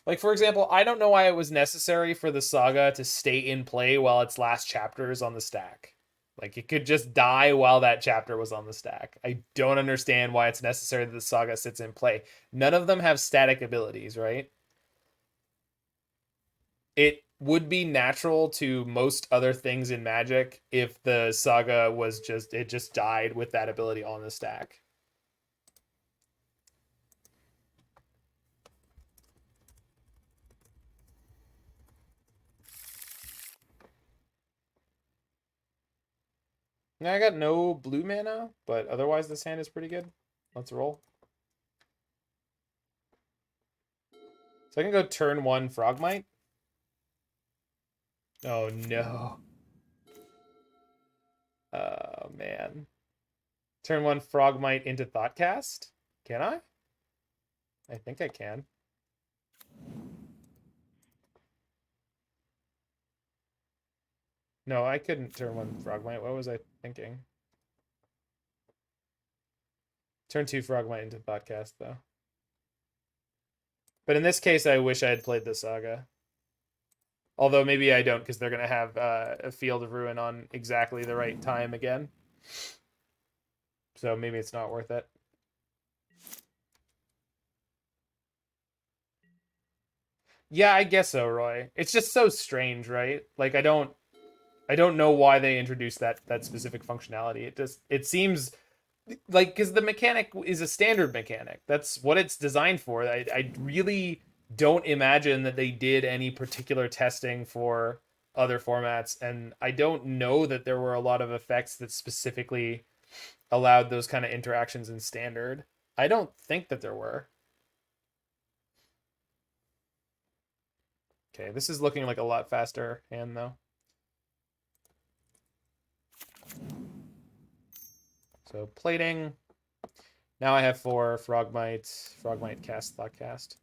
Like, for example, I don't know why it was necessary for the saga to stay in play while its last chapter is on the stack. Like, it could just die while that chapter was on the stack. I don't understand why it's necessary that the saga sits in play. None of them have static abilities, right? It would be natural to most other things in Magic if the saga was just died with that ability on the stack. Now I got no blue mana, but otherwise this hand is pretty good. Let's roll. So I can go turn 1 Frogmite. Oh no. Oh man. Turn 1 Frogmite into Thoughtcast? Can I? I think I can. No, I couldn't turn 1 Frogmite. What was I thinking? Turn 2 Frogmite into Thoughtcast, though. But in this case, I wish I had played the Saga. Although maybe I don't, because they're going to have a Field of Ruin on exactly the right time again. So maybe it's not worth it. Yeah, I guess so, Roy. It's just so strange, right? Like, I don't know why they introduced that specific functionality. It seems like, because the mechanic is a standard mechanic. That's what it's designed for. I really don't imagine that they did any particular testing for other formats, and I don't know that there were a lot of effects that specifically allowed those kind of interactions in standard. I don't think that there were. Okay, this is looking like a lot faster hand, though. So plating. Now I have 4 Frogmite cast, Thoughtcast.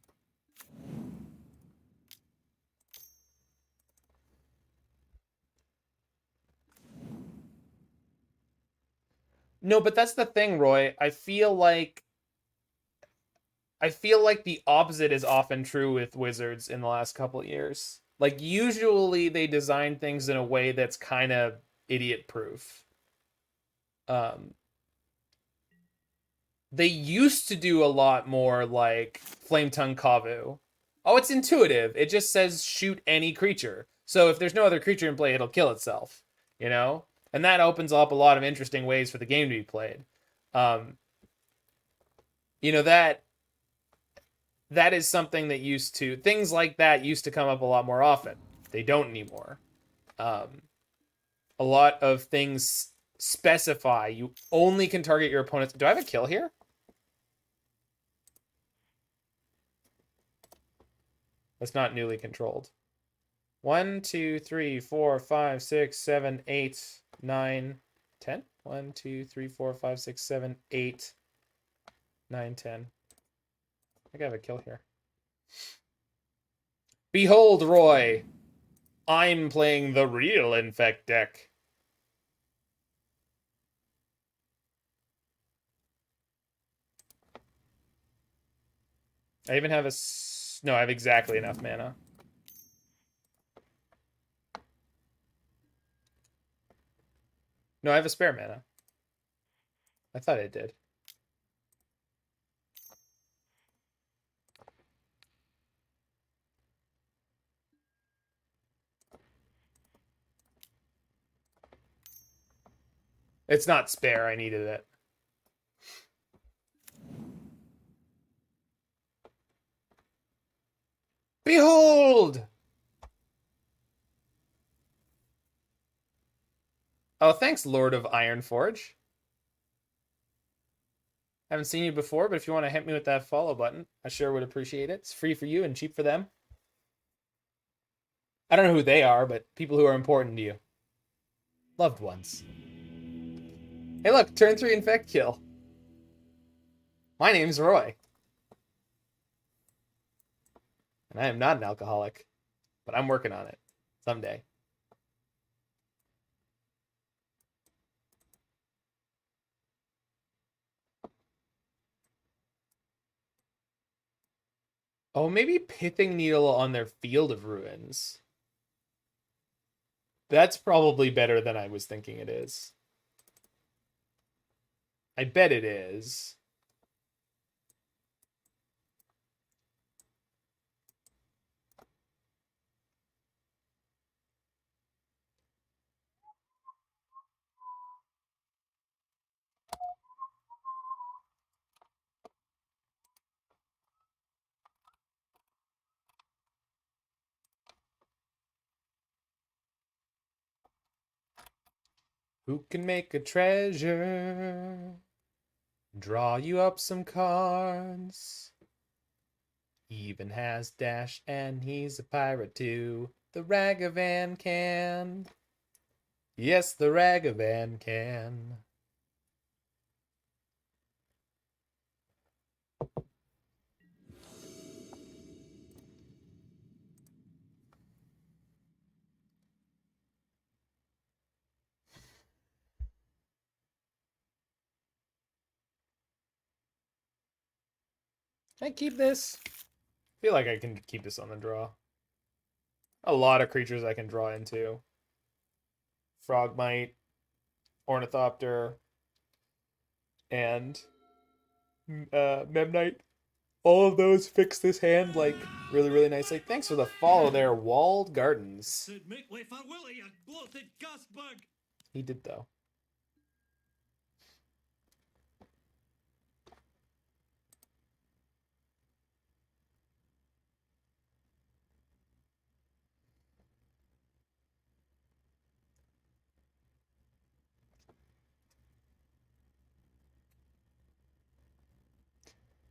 No, but that's the thing, Roy. I feel like the opposite is often true with Wizards in the last couple of years. Like, usually they design things in a way that's kind of idiot-proof. They used to do a lot more like Flame Tongue Kavu. Oh, it's intuitive. It just says shoot any creature. So if there's no other creature in play, it'll kill itself. you know? And that opens up a lot of interesting ways for the game to be played. You know, that is something that things like that used to come up a lot more often. They don't anymore. A lot of things specify you only can target your opponents. Do I have a kill here? That's not newly controlled. 1, 2, 3, 4, 5, 6, 7, 8, 9, 10. 1, 2, 3, 4, 5, 6, 7, 8, 9, 10. I think I have a kill here. Behold, Roy. I'm playing the real Infect deck. I even have no, I have exactly enough mana. No, I have a spare mana. I thought I did. It's not spare, I needed it. Behold! Oh, thanks, Lord of Ironforge. Haven't seen you before, but if you want to hit me with that follow button, I sure would appreciate it. It's free for you and cheap for them. I don't know who they are, but people who are important to you. Loved ones. Hey look, turn 3 Infect kill. My name's Roy. And I am not an alcoholic, but I'm working on it someday. Oh, maybe Pithing Needle on their Field of Ruins. That's probably better than I was thinking it is. I bet it is. Who can make a treasure? Draw you up some cards. Even has dash and he's a pirate too. The Ragavan can. Yes, the Ragavan can. Can I keep this? I feel like I can keep this on the draw. A lot of creatures I can draw into. Frogmite, Ornithopter, and Memnite. All of those fix this hand like really, really nicely. Thanks for the follow there, Walled Gardens. He did though.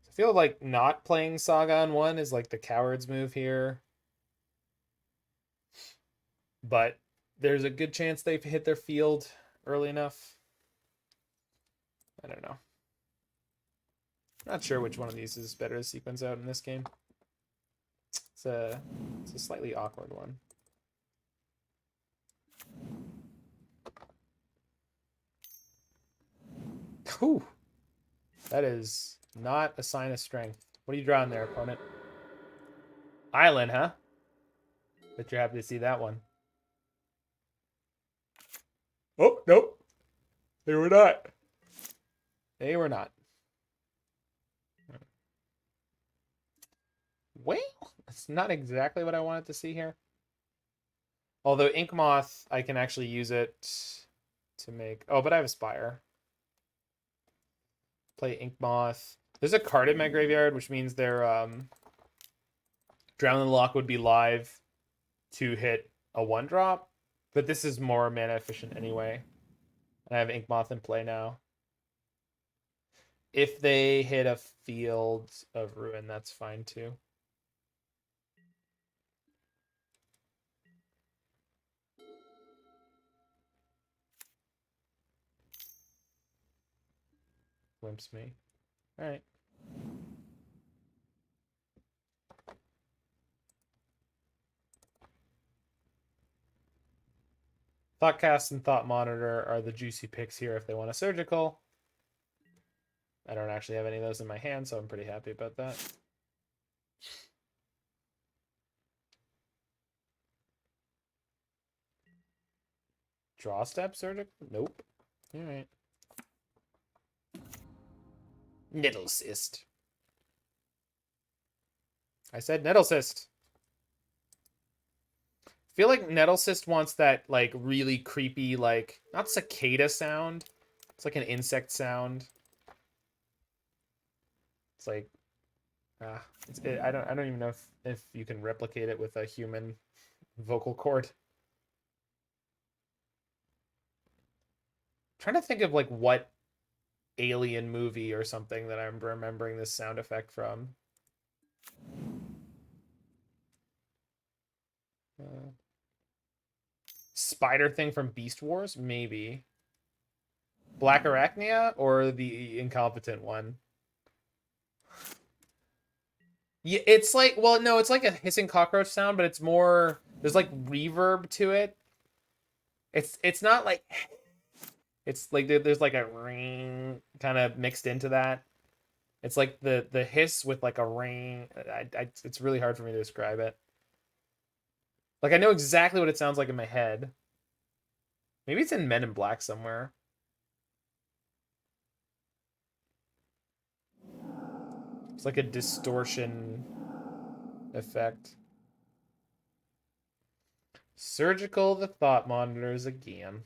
I feel like not playing Saga on 1 is like the coward's move here. But there's a good chance they've hit their field early enough. I don't know. Not sure which one of these is better to sequence out in this game. It's a slightly awkward one. Whew. That is not a sign of strength. What are you drawing there, opponent? Island, huh? Bet you're happy to see that one. Oh, nope. They were not. They were not. Well, that's not exactly what I wanted to see here. Although Inkmoth, I can actually use it to make... Oh, but I have a Spire. Play Inkmoth. There's a card in my graveyard, which means their Drown in the Lock would be live to hit a 1-drop. But this is more mana efficient anyway. And I have Inkmoth in play now. If they hit a Field of Ruin, that's fine too. Glimpse me. Alright. Thoughtcast and Thought Monitor are the juicy picks here if they want a surgical. I don't actually have any of those in my hand, so I'm pretty happy about that. Draw step surgical? Nope. Alright. Nettlecyst. I said Nettlecyst. I feel like Nettlecyst wants that like really creepy, like not cicada sound. It's like an insect sound. It's like I don't even know if you can replicate it with a human vocal cord. I'm trying to think of like what alien movie or something that I'm remembering this sound effect from. Spider thing from Beast Wars? Maybe. Black Arachnia or the incompetent one? Yeah, it's like, well, no, it's like a hissing cockroach sound, but it's more, there's like reverb to it. It's not like, it's like there's like a ring kind of mixed into that. It's like the hiss with like a ring. It's really hard for me to describe it. Like I know exactly what it sounds like in my head. Maybe it's in Men in Black somewhere. It's like a distortion effect. Surgical the Thought Monitors again.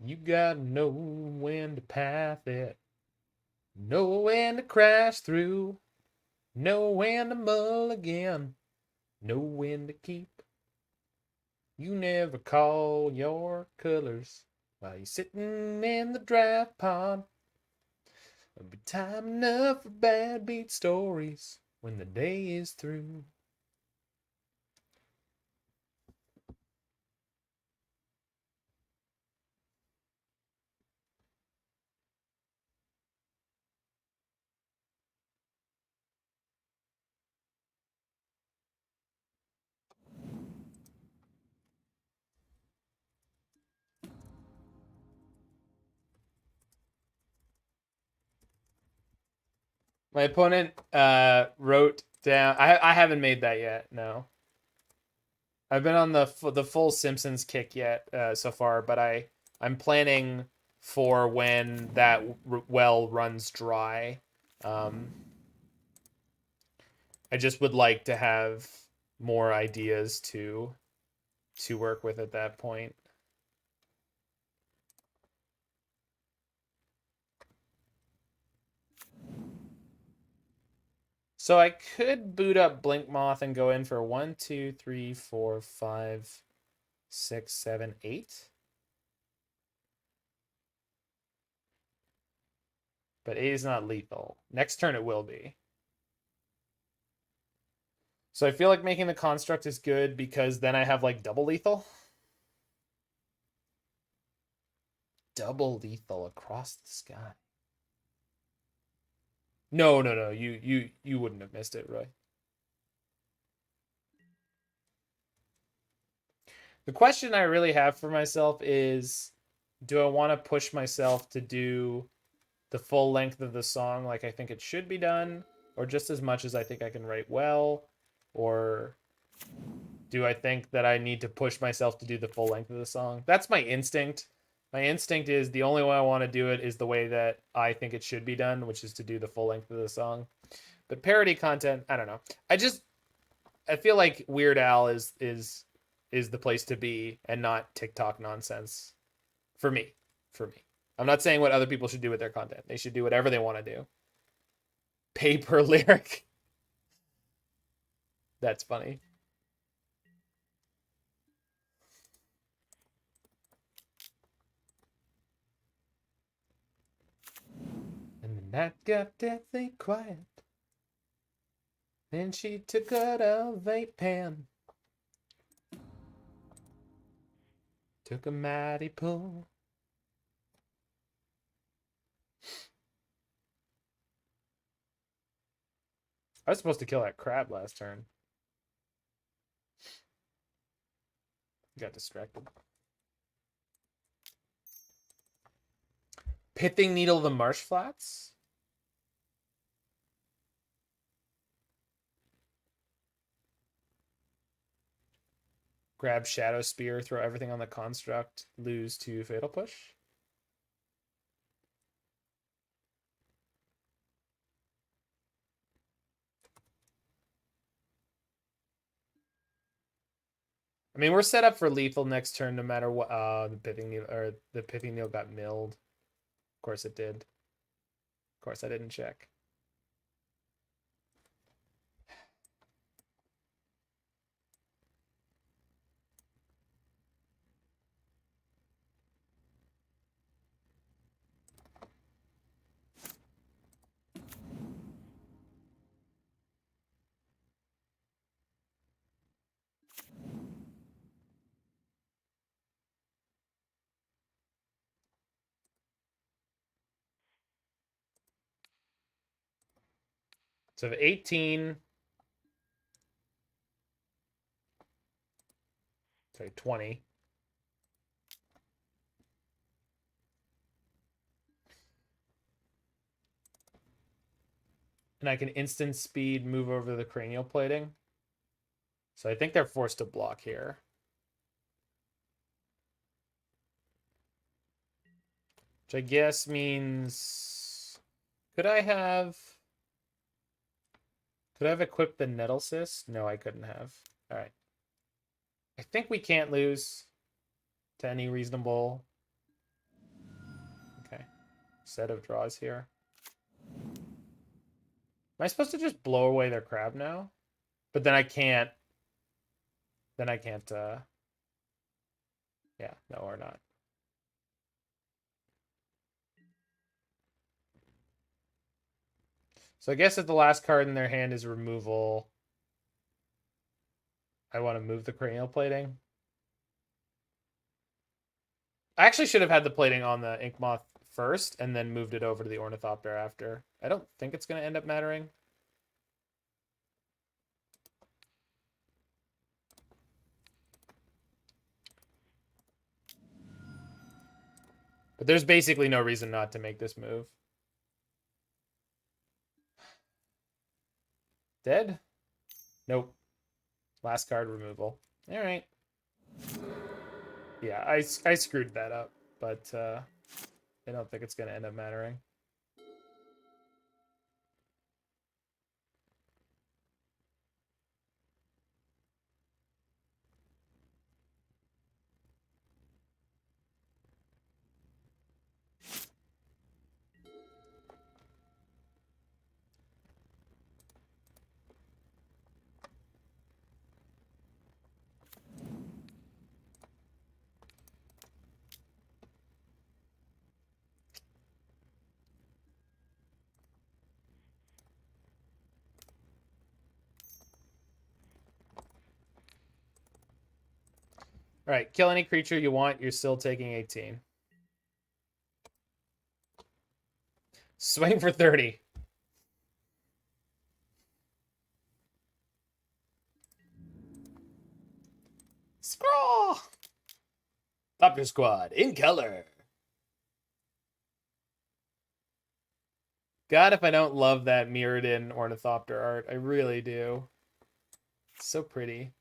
You gotta know when to path it. Know when to crash through. Know when to mull again. Know when to keep. You never call your colors while you're sitting in the draft pond. It'll be time enough for bad beat stories when the day is through. My opponent wrote down. I haven't made that yet. No, I've been on the full Simpsons kick yet so far, but I'm planning for when that well runs dry. I just would like to have more ideas to work with at that point. So I could boot up Blinkmoth and go in for 1, 2, 3, 4, 5, 6, 7, 8. But 8 is not lethal. Next turn it will be. So I feel like making the construct is good because then I have like double lethal. Double lethal across the sky. No. You wouldn't have missed it, Roy. The question I really have for myself is, do I want to push myself to do the full length of the song like I think it should be done, or just as much as I think I can write well, or do I think that I need to push myself to do the full length of the song? That's my instinct, My instinct is the only way I want to do it is the way that I think it should be done, which is to do the full length of the song. But parody content, I don't know. I feel like Weird Al is the place to be and not TikTok nonsense. For me. I'm not saying what other people should do with their content. They should do whatever they want to do. Pay per lyric. That's funny. And the night got deathly quiet. Then she took out a vape pen. Took a mighty pull. I was supposed to kill that crab last turn. Got distracted. Pithing Needle the Marsh Flats. Grab Shadowspear, throw everything on the construct, lose to Fatal Push. I mean, we're set up for lethal next turn no matter what. The Pithing Needle got milled. Of course it did. Of course I didn't check. So I have 18. Sorry, 20. And I can instant speed move over the Cranial Plating. So I think they're forced to block here. Which I guess means... Could I have equipped the Nettlecyst? No, I couldn't have. All right. I think we can't lose to any reasonable... Okay. Set of draws here. Am I supposed to just blow away their crab now? But then I can't... Then I can't, yeah, no, or not. So I guess if the last card in their hand is removal, I want to move the Cranial Plating. I actually should have had the plating on the Inkmoth first and then moved it over to the Ornithopter after. I don't think it's going to end up mattering. But there's basically no reason not to make this move. Dead? Nope. Last card removal. All right. Yeah, I screwed that up, but I don't think it's going to end up mattering. All right, kill any creature you want. You're still taking 18. Swing for 30. Scrawl! Top your squad in color. God, if I don't love that mirrored in Ornithopter art. I really do. It's so pretty.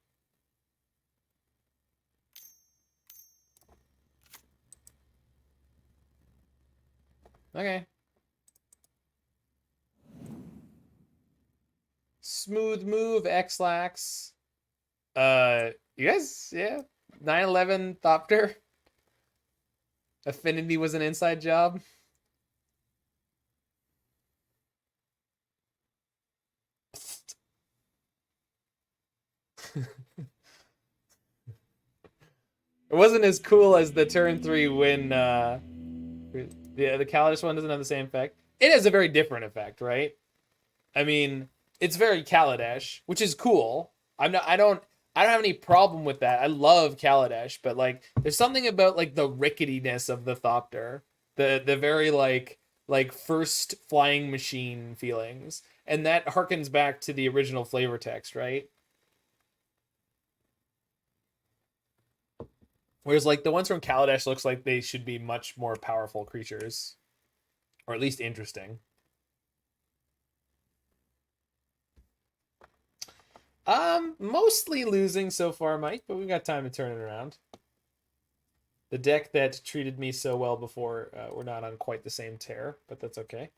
Okay. Smooth move, X-Lax. You guys, yeah. 9/11 Thopter. Affinity was an inside job. It wasn't as cool as the turn 3 win. The Kaladesh one doesn't have the same effect. It has a very different effect, right? I mean, it's very Kaladesh, which is cool. I don't have any problem with that. I love Kaladesh, but like there's something about like the ricketiness of the Thopter. The very like first flying machine feelings. And that harkens back to the original flavor text, right? Whereas like the ones from Kaladesh looks like they should be much more powerful creatures. Or at least interesting. Mostly losing so far, Mike, but we've got time to turn it around. The deck that treated me so well before, we're not on quite the same tear, but that's okay.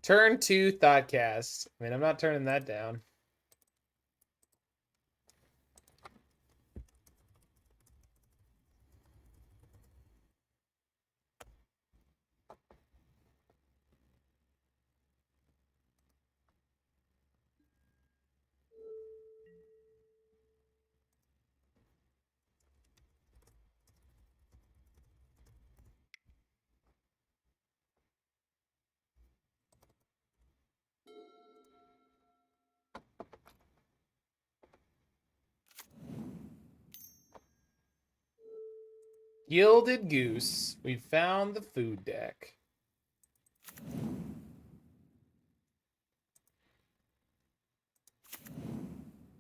Turn 2 Thoughtcast. I mean, I'm not turning that down. Gilded Goose. We found the food deck.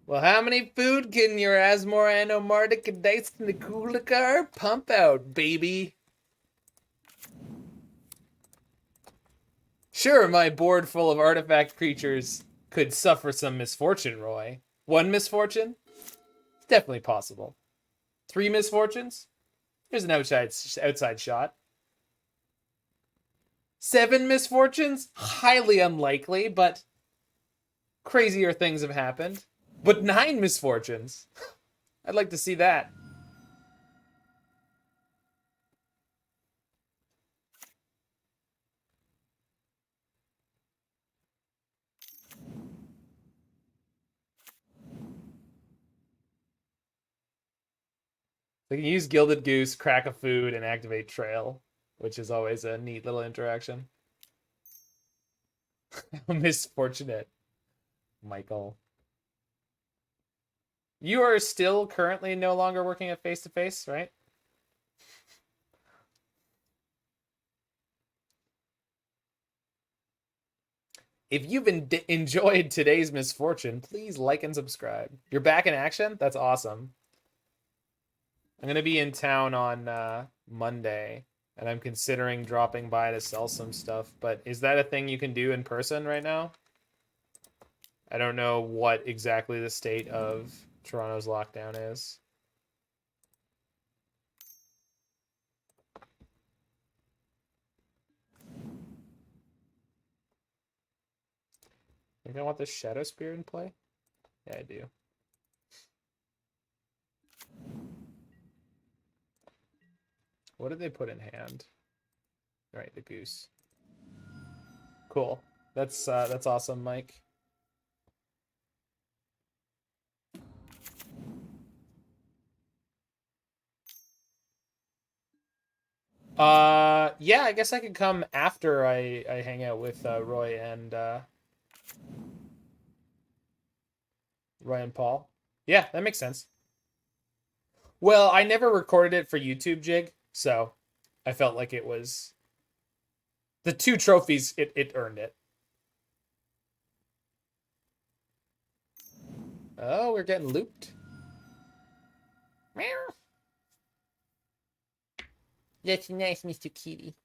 Well, how many food can your Asmor Anomardic Dice in the Kulikar pump out, baby? Sure, my board full of artifact creatures could suffer some misfortune, Roy. One misfortune? It's definitely possible. 3 misfortunes? There's an outside shot. 7 misfortunes? Highly unlikely, but crazier things have happened. But 9 misfortunes? I'd like to see that. They can use Gilded Goose, crack a food, and activate Trail, which is always a neat little interaction. Misfortunate, Michael. You are still currently no longer working at Face to Face, right? If you've enjoyed today's misfortune, please like and subscribe. You're back in action? That's awesome. I'm going to be in town on Monday, and I'm considering dropping by to sell some stuff. But is that a thing you can do in person right now? I don't know what exactly the state of Toronto's lockdown is. Think I want this Shadowspear in play? Yeah, I do. What did they put in hand? All right, the goose. Cool. That's awesome, Mike. Yeah, I guess I could come after I hang out with Roy and Paul. Yeah, that makes sense. Well, I never recorded it for YouTube, Jig, so I felt like it was the 2 trophies. It earned it. Oh, we're getting looped. Meow. That's nice, Mr. Kitty.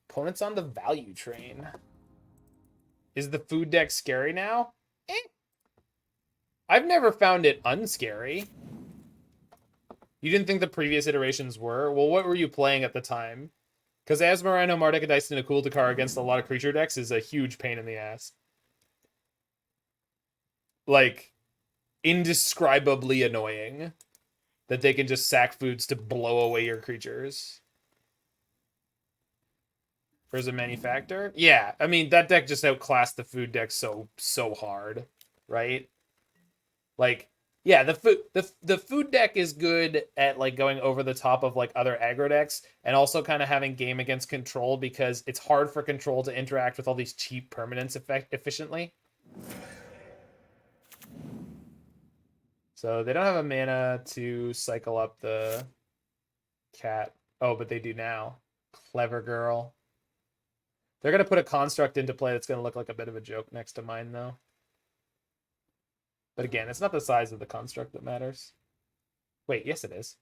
Opponents on the value train. Is the food deck scary now? Eh. I've never found it unscary. You didn't think the previous iterations were? Well, what were you playing at the time? Because Asmarino, Marduk, Dice, and a Kultakar against a lot of creature decks is a huge pain in the ass. Like, indescribably annoying that they can just sack foods to blow away your creatures. Urza Manufactor? Yeah, I mean, that deck just outclassed the food deck so hard, right? Like, yeah, the food deck is good at like going over the top of like other aggro decks and also kind of having game against control because it's hard for control to interact with all these cheap permanents efficiently. So they don't have a mana to cycle up the cat. Oh, but they do now. Clever girl. They're going to put a construct into play that's going to look like a bit of a joke next to mine, though. But again, it's not the size of the construct that matters. Wait, yes it is.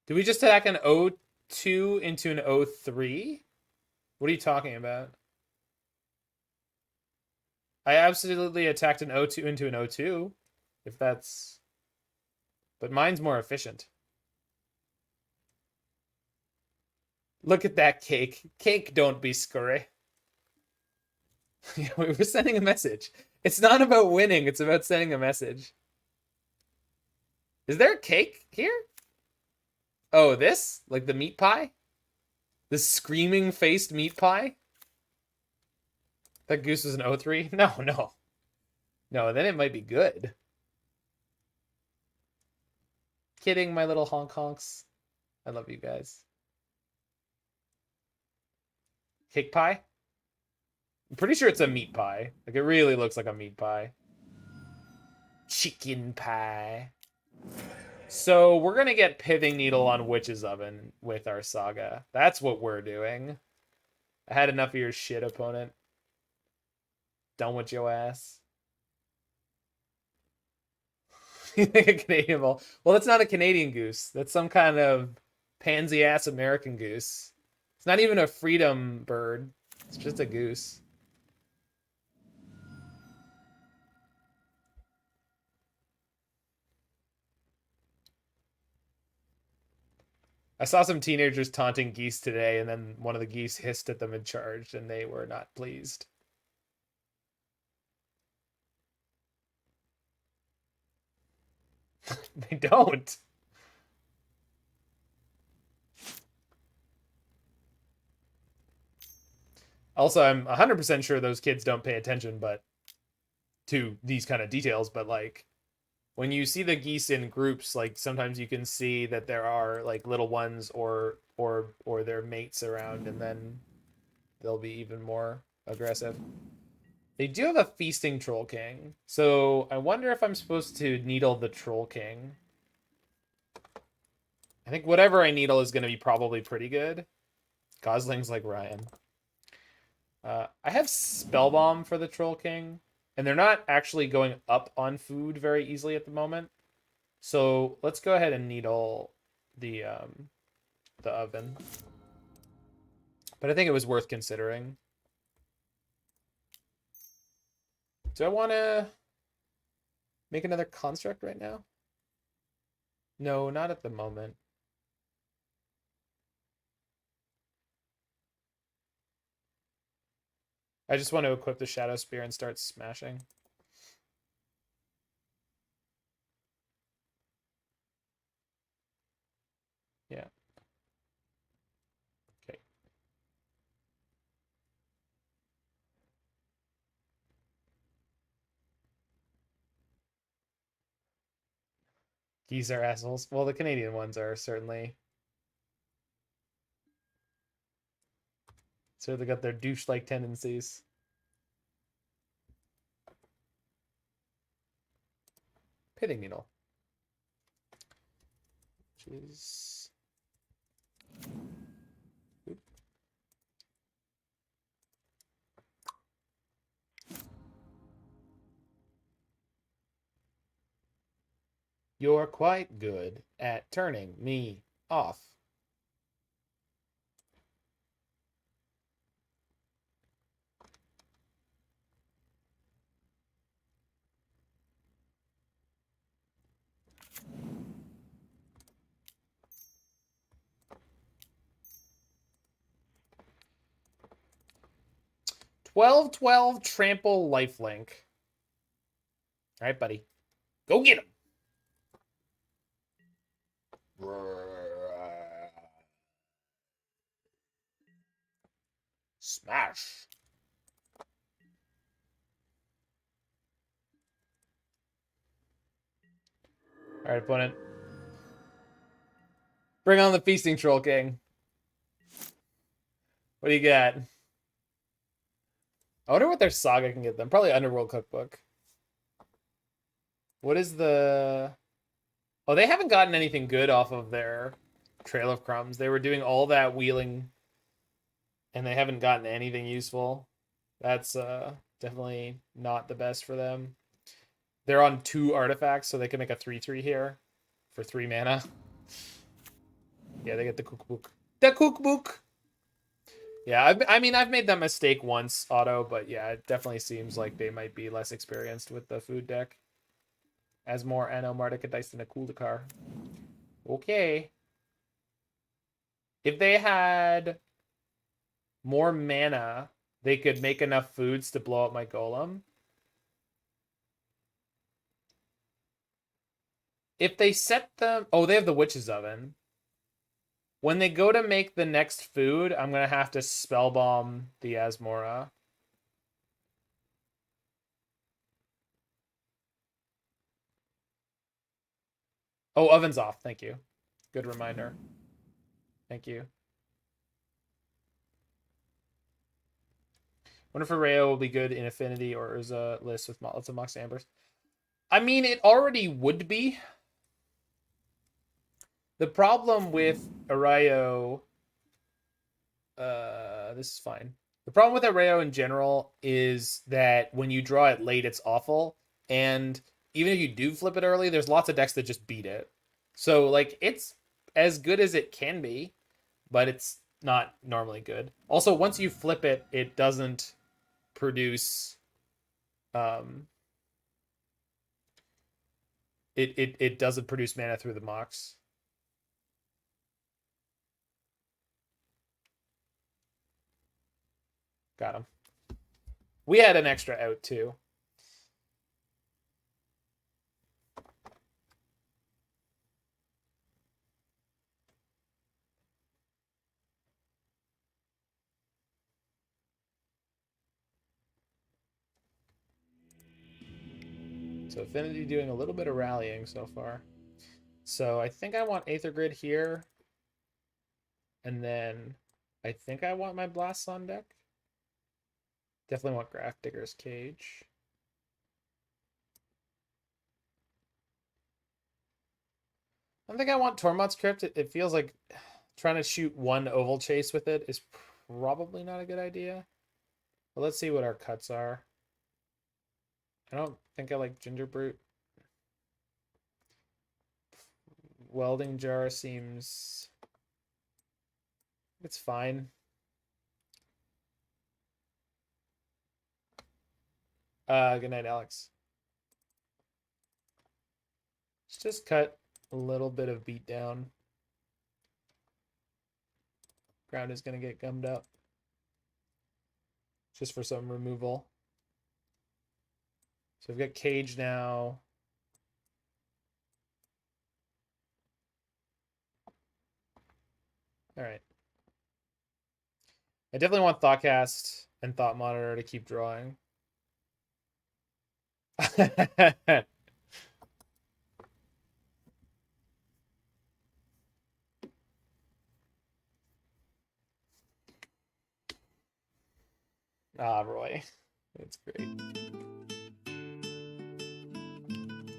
Did we just attack an O2 into an O3? What are you talking about? I absolutely attacked an O2 into an O2. If that's... But mine's more efficient. Look at that cake. Cake, don't be scurry. Yeah, we were sending a message. It's not about winning. It's about sending a message. Is there a cake here? Oh, this? Like the meat pie? The screaming-faced meat pie? That goose was an O3? No, no. No, then it might be good. Kidding, my little honk honks. I love you guys. Cake pie? I'm pretty sure it's a meat pie. Like, it really looks like a meat pie. Chicken pie. So, we're going to get Pithing Needle on Witch's Oven with our Saga. That's what we're doing. I had enough of your shit, opponent. Done with your ass. You think a Canadian ball? Well, that's not a Canadian goose. That's some kind of pansy-ass American goose. It's not even a freedom bird. It's just a goose. I saw some teenagers taunting geese today, and then one of the geese hissed at them and charged, and they were not pleased. They don't. Also, I'm 100% sure those kids don't pay attention but to these kind of details, but like when you see the geese in groups, like sometimes you can see that there are like little ones or their mates around, and then they'll be even more aggressive. They do have a feasting Troll King, so I wonder if I'm supposed to needle the Troll King. I think whatever I needle is going to be probably pretty good. Gosling's like Ryan. I have Spellbomb for the Troll King, and they're not actually going up on food very easily at the moment. So let's go ahead and needle the oven. But I think it was worth considering. Do I want to make another construct right now? No, not at the moment. I just want to equip the Shadowspear and start smashing. Yeah. Okay. These are assholes. Well, the Canadian ones are certainly. So they got their douche-like tendencies. Pithing Needle. Which is... Oop. You're quite good at turning me off. $12-12 trample lifelink. All right, buddy. Go get him. Smash. All right, opponent. Bring on the Feasting Troll King. What do you got? I wonder what their Saga can get them. Probably Underworld Cookbook. What is the... Oh, they haven't gotten anything good off of their Trail of Crumbs. They were doing all that wheeling, and they haven't gotten anything useful. That's definitely not the best for them. They're on 2 artifacts, so they can make a 3/3 here for 3 mana. Yeah, they get the cookbook. The cookbook! Yeah, I mean, I've made that mistake once, Otto, but yeah, it definitely seems like they might be less experienced with the food deck. As more Anno Mardica dice than a Kuldakar. Okay. If they had more mana, they could make enough foods to blow up my golem. If they set them... Oh, they have the Witch's Oven. When they go to make the next food, I'm going to have to Spellbomb the Asmora. Oh, Oven's off. Thank you. Good reminder. Thank you. Wonder if Rayo will be good in Affinity or Urza list with lots of Mox Ambers. I mean, it already would be. The problem with Arayo... this is fine. The problem with Arayo in general is that when you draw it late, it's awful. And even if you do flip it early, there's lots of decks that just beat it. So, like, it's as good as it can be, but it's not normally good. Also, once you flip it, it doesn't produce... It doesn't produce mana through the Mox. Got him. We had an extra out, too. So Affinity doing a little bit of rallying so far. So I think I want Aether Grid here. And then I think I want my Blasts on deck. Definitely want Grafdigger's Cage. I don't think I want Tormod's Crypt. It feels like trying to shoot one Oval Chase with it is probably not a good idea. But let's see what our cuts are. I don't think I like Gingerbrute. Welding Jar seems... It's fine. Good night, Alex. Let's just cut a little bit of beat down. Ground is going to get gummed up. just for some removal. So we've got Cage now. All right. I definitely want Thoughtcast and Thought Monitor to keep drawing. Ah, Roy. That's great.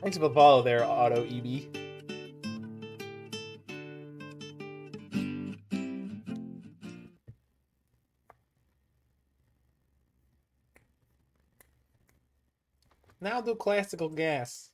Thanks for the follow there, Auto EB. Now do classical gas.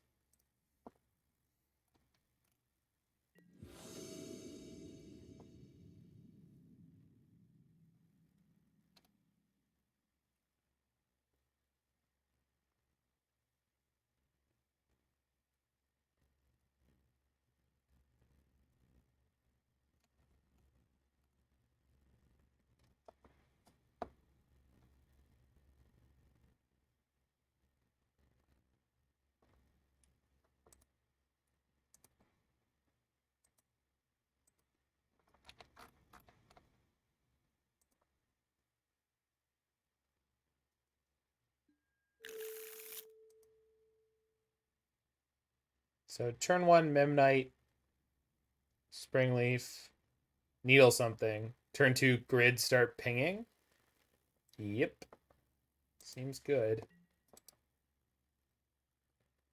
So turn 1, Memnite, Springleaf, Needle something. Turn 2, Grid start pinging. Yep. Seems good.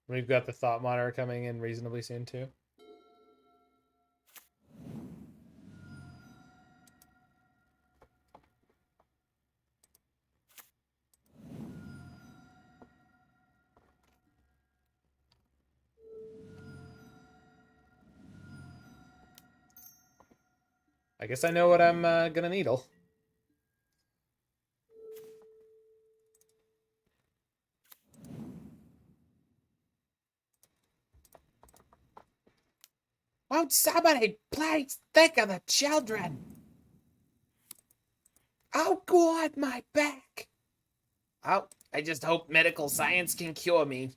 We've got the Thought Monitor coming in reasonably soon too. I guess I know what I'm gonna needle. Won't somebody please think of the children? Oh God, my back. Oh, I just hope medical science can cure me.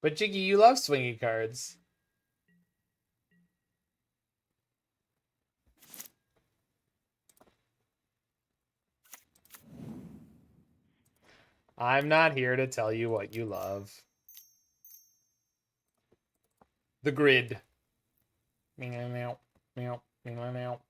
But Jiggy, you love swingy cards. I'm not here to tell you what you love. The grid. Meow, meow, meow, meow, meow.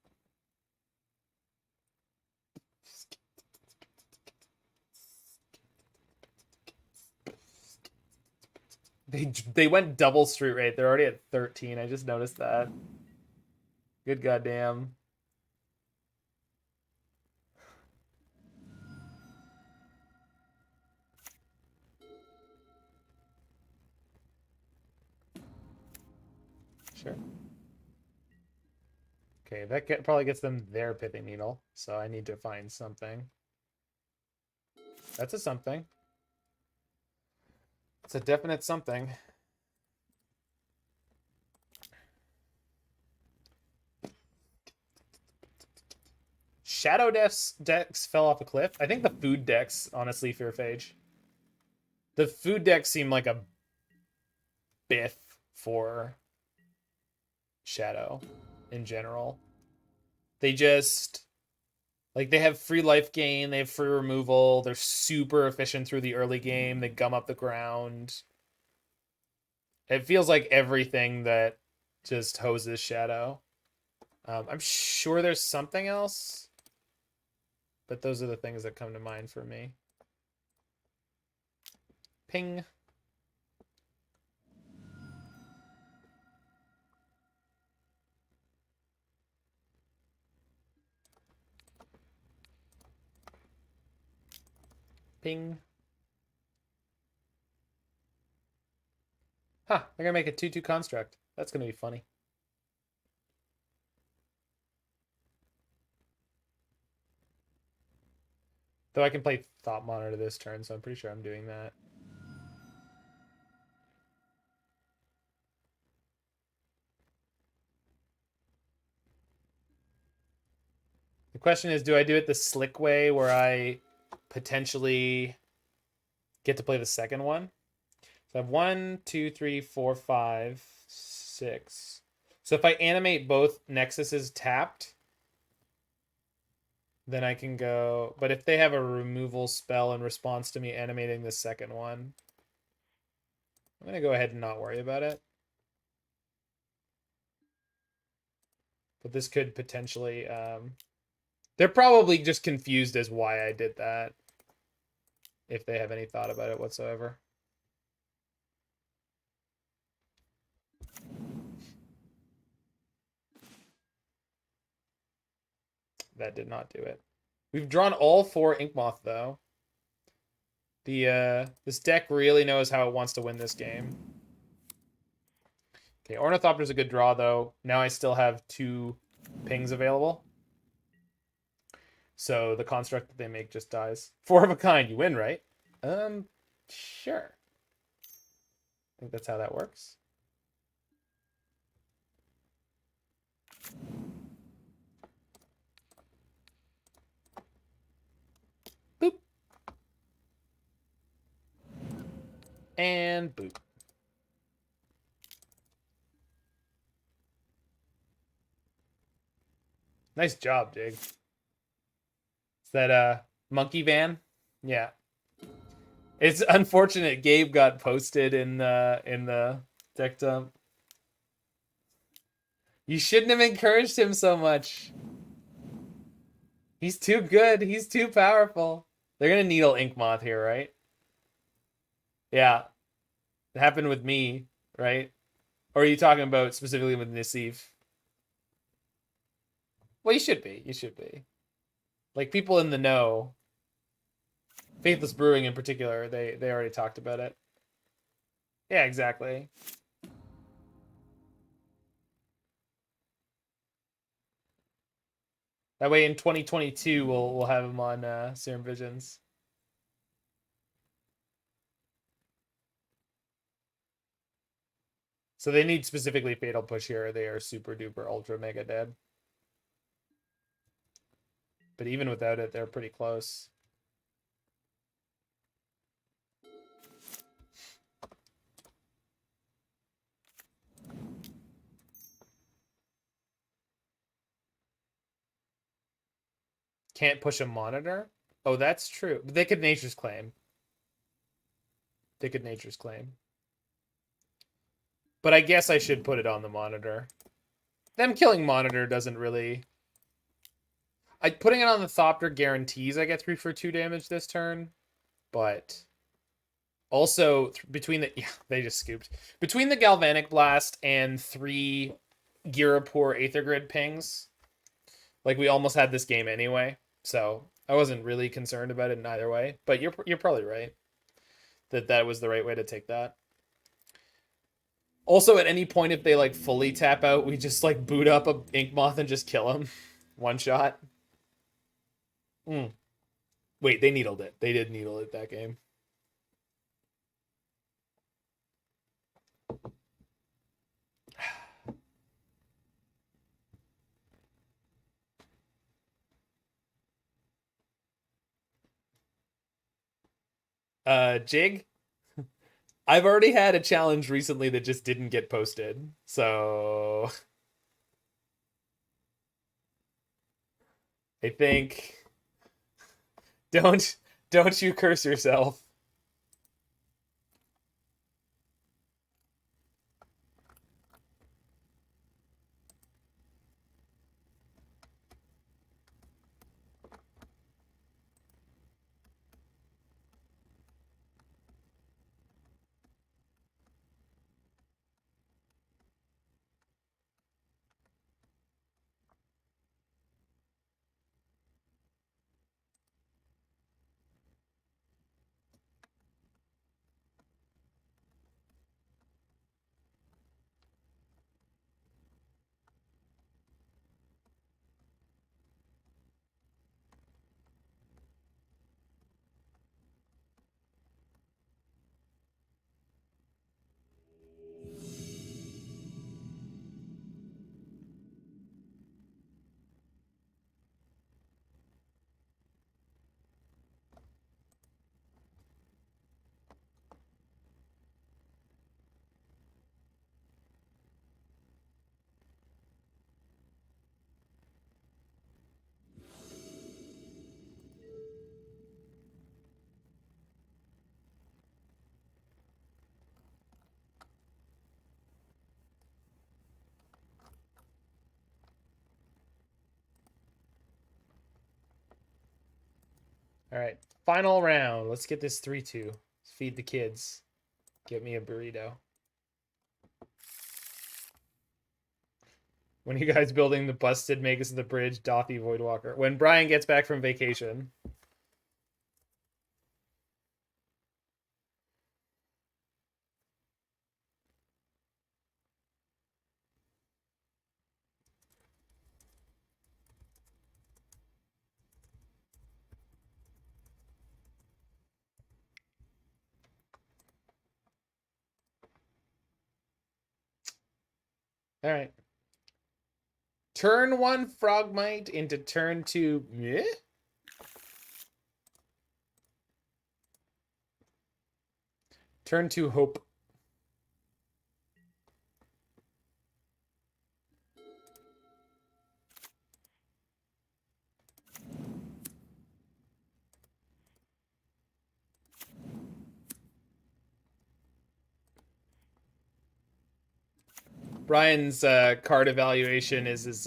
They went double street rate. They're already at 13. I just noticed that. Good goddamn. Sure. Okay, that probably gets them their Pithing Needle, so I need to find something. That's a something. It's a definite something. Shadow decks fell off a cliff. I think the food decks, honestly, fear Phage. The food decks seem like a biff for Shadow in general. They just like they have free life gain, they have free removal, they're super efficient through the early game, they gum up the ground. It feels like everything that just hoses Shadow. I'm sure there's something else, but those are the things that come to mind for me. Ping. Ping. Huh, they're gonna make a 2/2 construct. That's gonna be funny. Though I can play Thought Monitor this turn, so I'm pretty sure I'm doing that. The question is, do I do it the slick way where I potentially get to play the second one? So I have 1, 2, 3, 4, 5, 6. So if I animate both Nexuses tapped, then I can go. But if they have a removal spell in response to me animating the second one, I'm going to go ahead and not worry about it. But this could potentially... they're probably just confused as why I did that, if they have any thought about it whatsoever. That did not do it. We've drawn all 4 Inkmoth, though. This deck really knows how it wants to win this game. Okay, Ornithopter's a good draw, though. Now I still have 2 pings available. So the construct that they make just dies. 4 of a kind, you win, right? Sure. I think that's how that works. Boop. And boop. Nice job, Jig. Is that a monkey van? Yeah. It's unfortunate Gabe got posted in the deck dump. You shouldn't have encouraged him so much. He's too good. He's too powerful. They're gonna needle Inkmoth here, right? Yeah. It happened with me, right? Or are you talking about specifically with Nisif? Well, you should be. You should be. Like, people in the know, Faithless Brewing in particular, they already talked about it. Yeah, exactly. That way in 2022 we'll have him on Serum Visions. So they need specifically Fatal Push here. They are super duper ultra mega dead. But even without it, they're pretty close. Can't push a monitor? Oh, that's true. But they could Nature's Claim. They could Nature's Claim. But I guess I should put it on the monitor. Them killing monitor doesn't really... Putting it on the Thopter guarantees I get 3 for 2 damage this turn. But... Also, between the... Yeah, they just scooped. Between the Galvanic Blast and 3 Ghirapur Aether Grid pings, like, we almost had this game anyway. So, I wasn't really concerned about it in either way. But you're probably right. That was the right way to take that. Also, at any point, if they, like, fully tap out, we just, like, boot up a Inkmoth and just kill him. One shot. Wait, they needled it. They did needle it that game. Jig? I've already had a challenge recently that just didn't get posted. So... I think... Don't you curse yourself. All right, final round. Let's get this 3-2. Let's feed the kids. Get me a burrito. When you guys building the busted Magus of the Bridge, Dothy Voidwalker? When Brian gets back from vacation. All right. Turn 1 Frogmite into turn 2. Meh? Turn 2 Hope. Brian's card evaluation is it's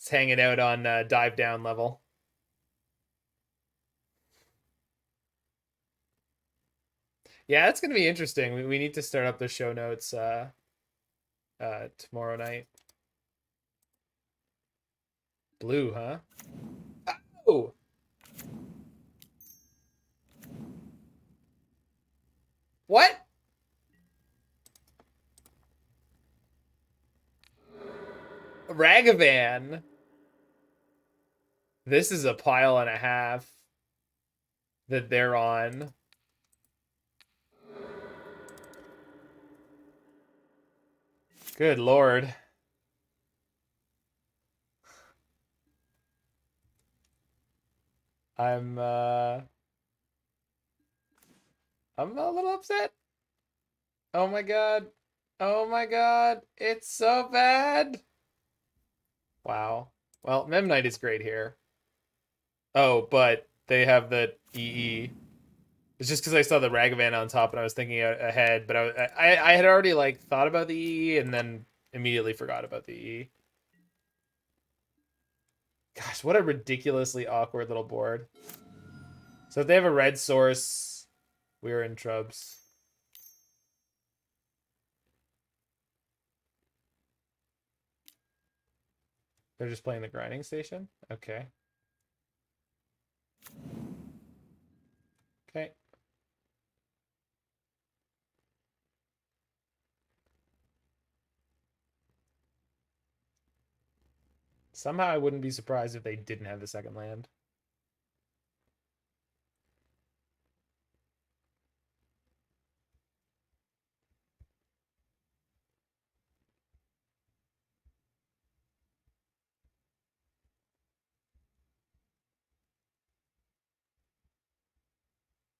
hanging out on dive down level. Yeah, it's gonna be interesting. We need to start up the show notes tomorrow night. Blue, huh? Oh. What? Ragavan. This is a pile and a half that they're on. Good lord. I'm a little upset. Oh my god. Oh my god. It's so bad. Wow. Well, Memnite is great here. Oh, but they have the EE. It's just because I saw the Ragavan on top and I was thinking ahead, but I had already like thought about the EE and then immediately forgot about the EE. Gosh, what a ridiculously awkward little board. So if they have a red source, we're in trubs. They're just playing the grinding station? Okay. Okay. Somehow I wouldn't be surprised if they didn't have the second land.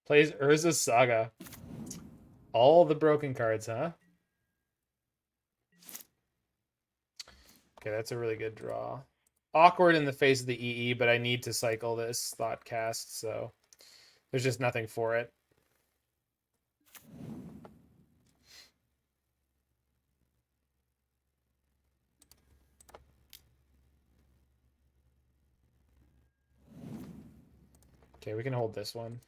Plays Urza's Saga. All the broken cards, huh? Okay, that's a really good draw. Awkward in the face of the EE, but I need to cycle this Thoughtcast, so there's just nothing for it. Okay, we can hold this one.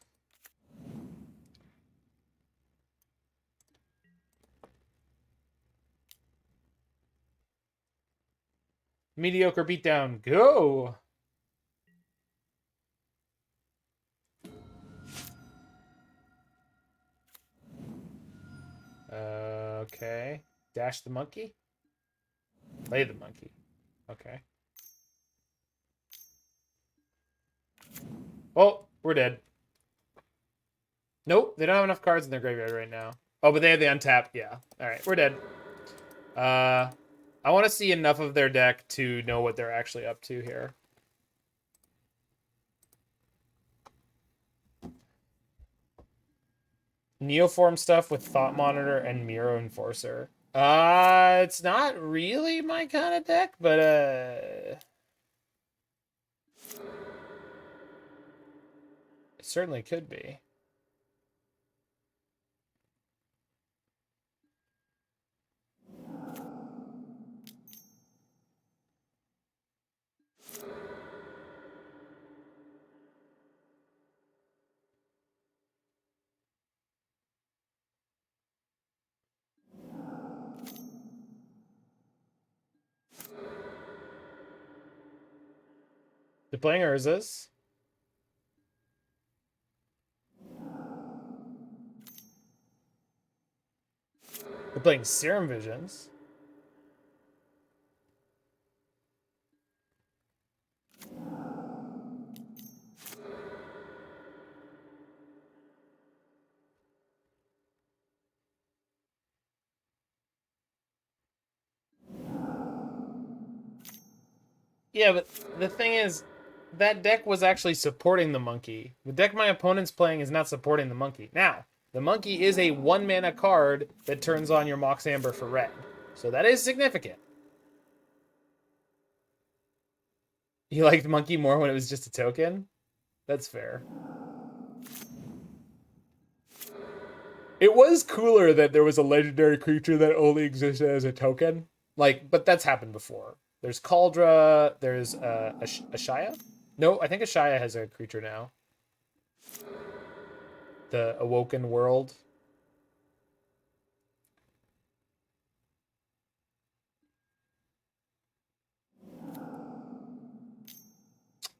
Mediocre beatdown, go! Okay. Dash the monkey? Play the monkey. Okay. Oh, we're dead. Nope, they don't have enough cards in their graveyard right now. Oh, but they have the untap. Yeah. All right, we're dead. I want to see enough of their deck to know what they're actually up to here. Neoform stuff with Thought Monitor and Mirror Enforcer. It's not really my kind of deck, but it certainly could be. They're playing Urzas. They're playing Serum Visions. Yeah, but the thing is, that deck was actually supporting the monkey. The deck my opponent's playing is not supporting the monkey. Now, the monkey is a 1-mana card that turns on your Mox Amber for red. So that is significant. You liked monkey more when it was just a token? That's fair. It was cooler that there was a legendary creature that only existed as a token. Like, but that's happened before. There's Kaldra, there's Ashaya? No, I think Ashaya has a creature now. The Awoken World.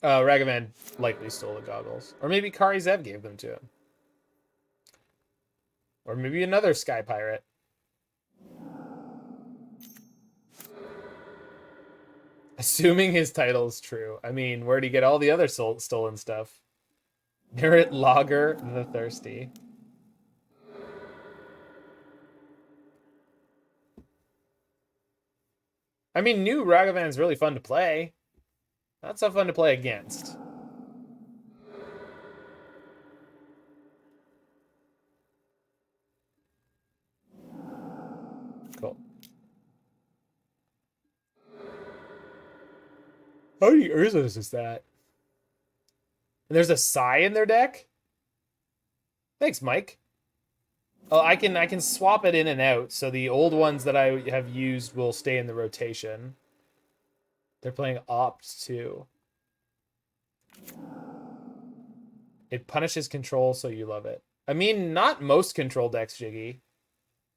Ragavan likely stole the goggles. Or maybe Kari Zev gave them to him. Or maybe another Sky Pirate. Assuming his title is true. I mean, where'd he get all the other stolen stuff? Merit Logger the Thirsty. I mean, new Ragavan's really fun to play. Not so fun to play against. Cool. How many Urzas is that? And there's a Psy in their deck? Thanks, Mike. Oh, I can swap it in and out, so the old ones that I have used will stay in the rotation. They're playing Opt too. It punishes control, so you love it. I mean, not most control decks, Jiggy,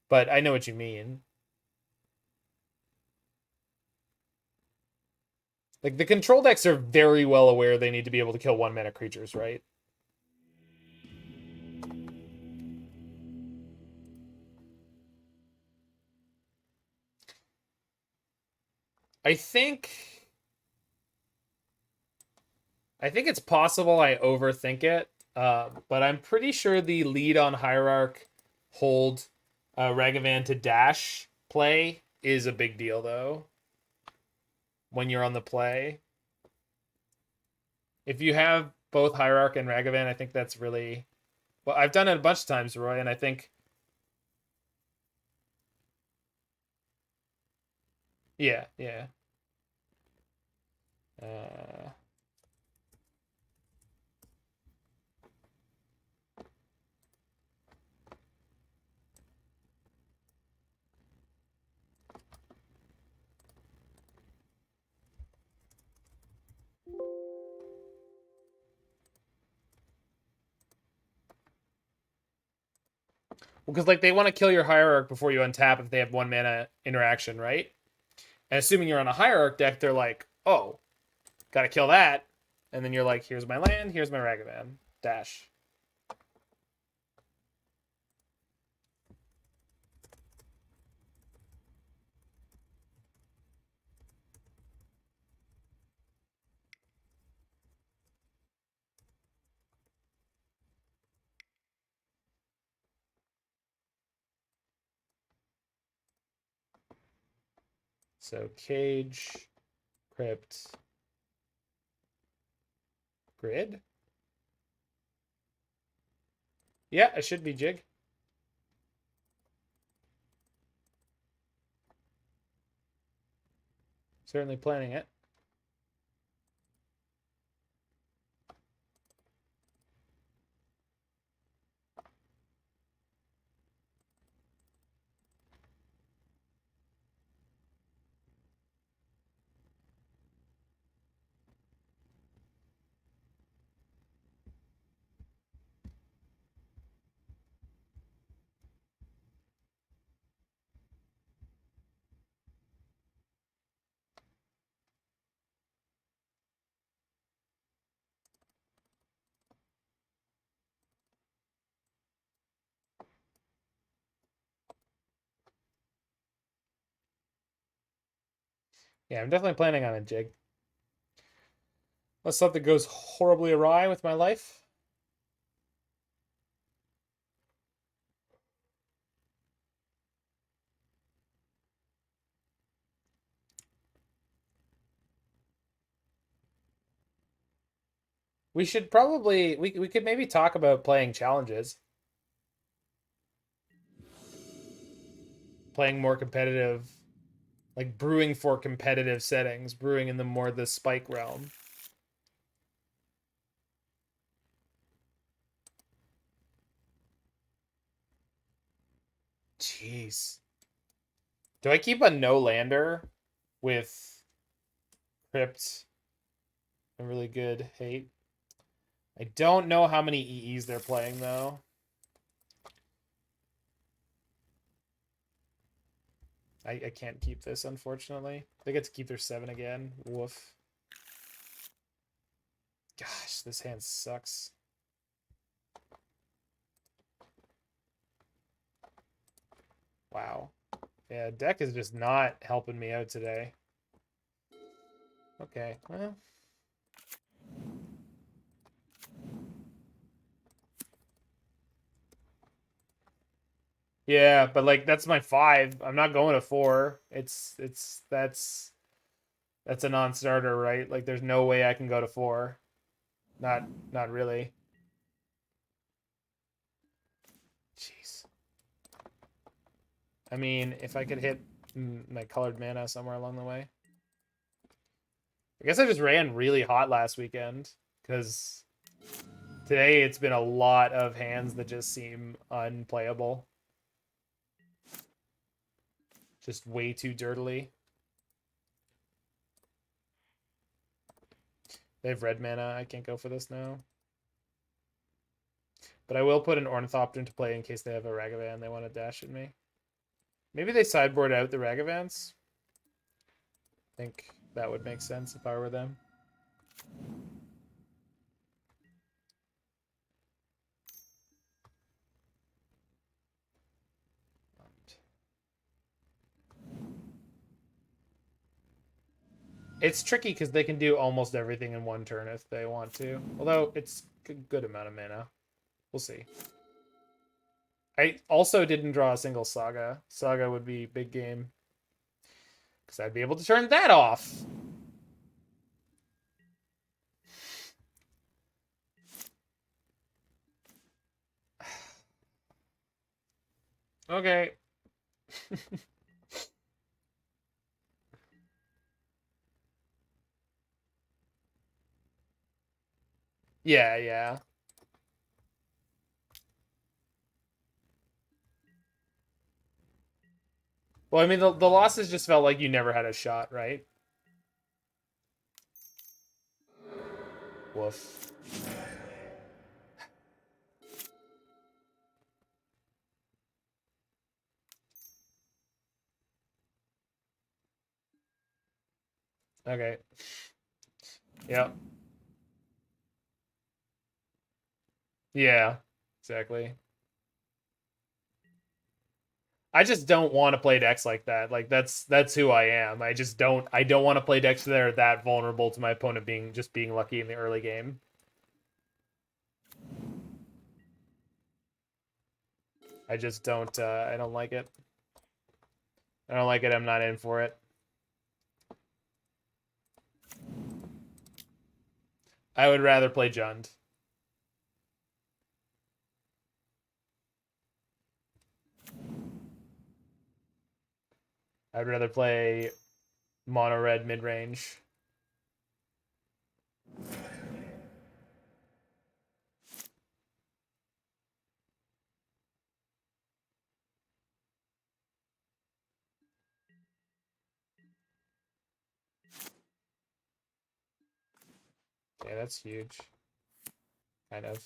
but I know what you mean. Like, the control decks are very well aware they need to be able to kill 1-mana creatures, right? I think it's possible I overthink it, but I'm pretty sure the lead on Hierarch hold Ragavan to dash play is a big deal, though. When you're on the play, if you have both Hierarch and Ragavan, I think that's really well. I've done it a bunch of times, Roy, and I think yeah. Uh, because like they want to kill your Hierarch before you untap if they have 1-mana interaction, right? And assuming you're on a Hierarch deck, they're like, oh, gotta kill that. And then you're like, here's my land, here's my Ragavan. Dash. So Cage, Crypt, Grid. Yeah, it should be Jig. Certainly planning it. Yeah, I'm definitely planning on a jig. Unless something goes horribly awry with my life. We should probably we could maybe talk about playing challenges. Playing more competitive, like brewing for competitive settings, brewing in the more the spike realm. Jeez. Do I keep a no lander with Crypt and really good hate? I don't know how many EEs they're playing though. I can't keep this, unfortunately. They get to keep their 7 again. Woof. Gosh, this hand sucks. Wow. Yeah, deck is just not helping me out today. Okay, well. Yeah, but like that's my 5. I'm not going to 4. That's a non-starter, right? Like there's no way I can go to 4. Not really. Jeez. I mean, if I could hit my colored mana somewhere along the way. I guess I just ran really hot last weekend because today it's been a lot of hands that just seem unplayable. Just way too dirtily. They have red mana. I can't go for this now. But I will put an Ornithopter into play in case they have a Ragavan they want to dash at me. Maybe they sideboard out the Ragavans. I think that would make sense if I were them. It's tricky because they can do almost everything in one turn if they want to. Although it's a good amount of mana. We'll see. I also didn't draw a single Saga. Saga would be big game. Because I'd be able to turn that off. Okay. Yeah, yeah. Well, I mean, the losses just felt like you never had a shot, right? Woof. Okay. Yep. Yeah, exactly. I just don't want to play decks like that. Like that's who I am. I don't want to play decks that are that vulnerable to my opponent being lucky in the early game. I just don't I don't like it. I don't like it. I'm not in for it. I would rather play Jund. I'd rather play mono red mid range. Yeah, that's huge. Kind of.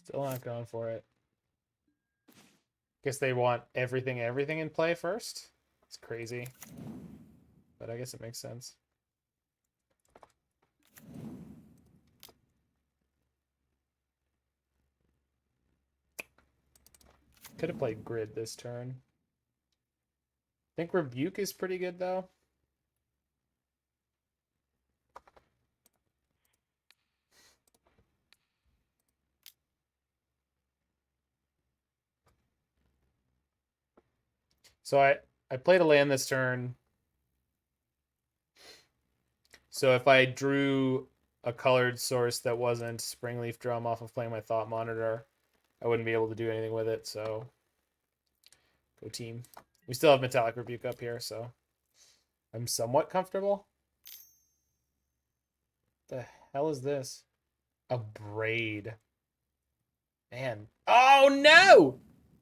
Still not going for it. Guess they want everything in play first. It's crazy. But I guess it makes sense. Could have played Grid this turn. I think Rebuke is pretty good, though. So I played a land this turn. So if I drew a colored source that wasn't Springleaf Drum off of playing my Thought Monitor, I wouldn't be able to do anything with it, so go team. We still have Metallic Rebuke up here, so I'm somewhat comfortable. The hell is this? A Braid. Man. Oh, no!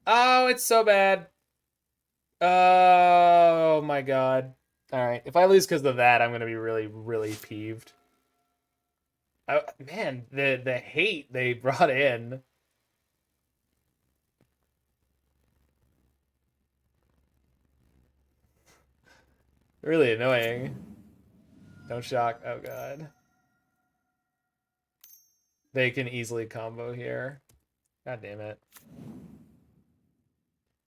Oh, it's so bad. Oh, my God. All right. If I lose because of that, I'm going to be really, really peeved. Man, the hate they brought in. Really annoying. Don't shock. Oh, God. They can easily combo here. God damn it.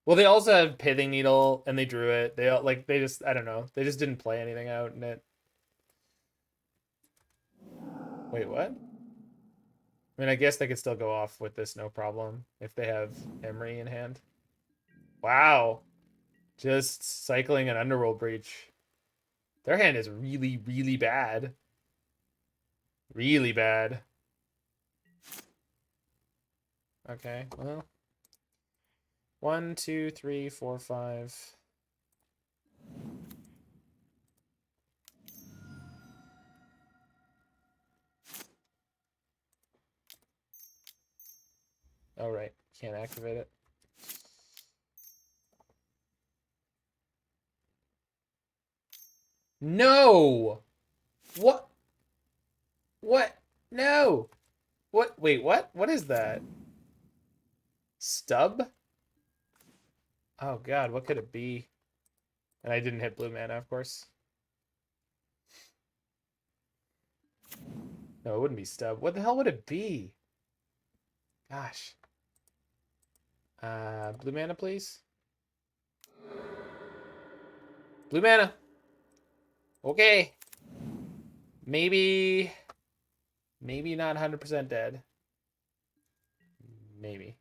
Well, they also have Pithing Needle, and they drew it. They just, I don't know. They just didn't play anything out in it. Wait, what? I mean, I guess they could still go off with this, no problem, if they have Emery in hand. Wow. Just cycling an Underworld Breach. Their hand is really, really bad. Really bad. Okay, well. 1, 2, 3, 4, 5. Oh, right. Can't activate it. No! What? What? No! What? Wait, what? What is that? Stub? Oh, God, what could it be? And I didn't hit blue mana, of course. No, it wouldn't be stub. What the hell would it be? Gosh. Blue mana, please. Blue mana. Okay. Maybe not 100% dead. Maybe.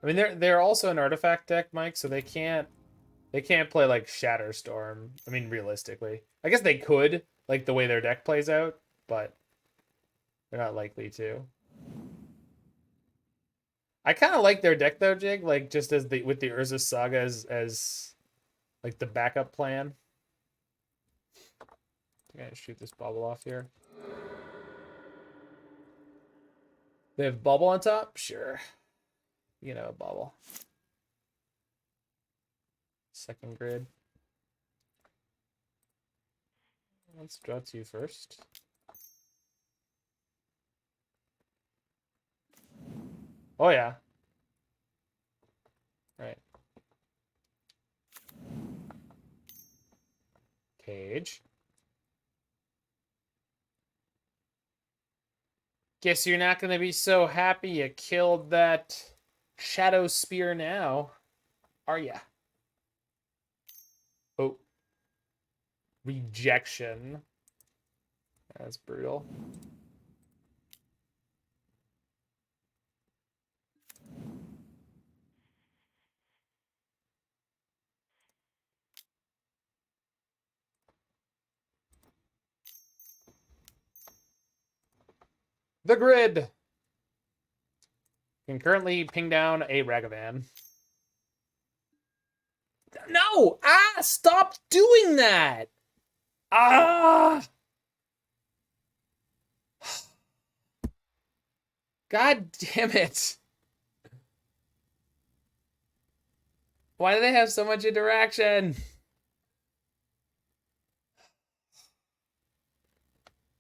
I mean, they're also an artifact deck, Mike, so they can't play like Shatterstorm. I mean, realistically, I guess they could, like the way their deck plays out, but they're not likely to. I kind of like their deck though, Jig. Like just as with the Urza Saga as like the backup plan. I'm gonna shoot this Bauble off here. They have Bauble on top, sure. You know, Bauble. Second grid. Let's draw 2 first. Oh yeah. All right. Cage. Guess you're not gonna be so happy you killed that Shadowspear now, are ya? Oh. Rejection. That's brutal. The grid can currently ping down a Ragavan. No! Ah! Stop doing that! Ah! God damn it. Why do they have so much interaction?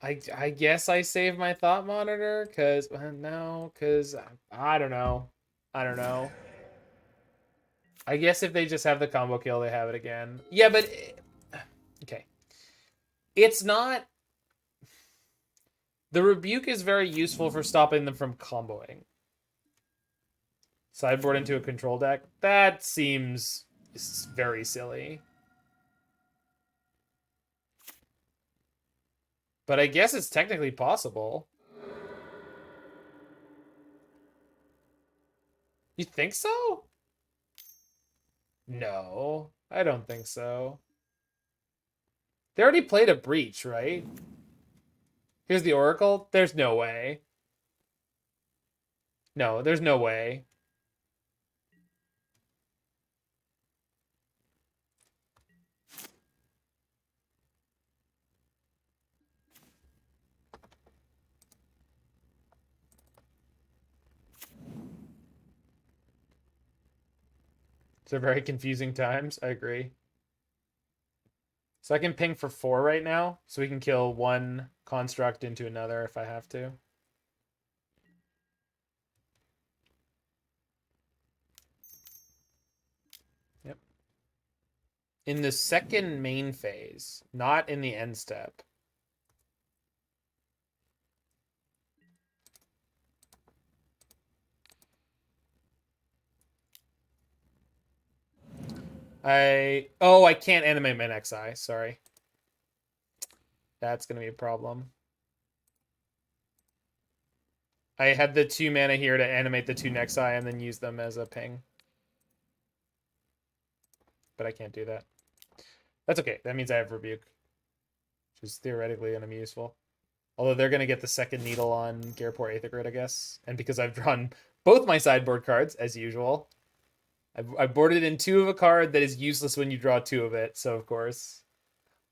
I guess I save my thought monitor because no, because I don't know. I don't know. I guess if they just have the combo kill, they have it again. Yeah, but okay. It's not. The rebuke is very useful for stopping them from comboing. Sideboard into a control deck? That seems very silly. But I guess it's technically possible. You think so? No, I don't think so. They already played a breach, right? Here's the Oracle. There's no way. No, there's no way. They're very confusing times. I agree. So I can ping for 4 right now, so we can kill one construct into another if I have to. Yep. In the second main phase, not in the end step. I can't animate my next eye. Sorry. That's going to be a problem. I had the 2 mana here to animate the 2 next eye and then use them as a ping. But I can't do that. That's okay. That means I have Rebuke, which is theoretically going to be useful. Although they're going to get the second needle on Ghirapur Aether, I guess. And because I've drawn both my sideboard cards, as usual, I boarded in 2 of a card that is useless when you draw 2 of it. So, of course.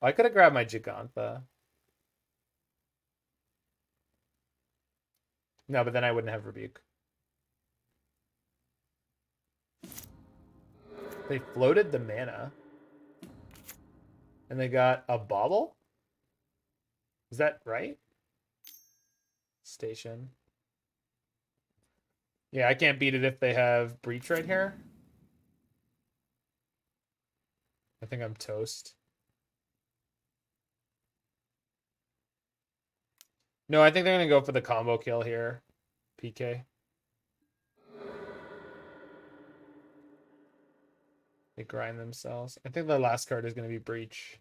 I could have grabbed my Gigantha. No, but then I wouldn't have Rebuke. They floated the mana. And they got a Bauble? Is that right? Station. Yeah, I can't beat it if they have Breach right here. I think I'm toast. No, I think they're going to go for the combo kill here. PK. They grind themselves. I think the last card is going to be Breach.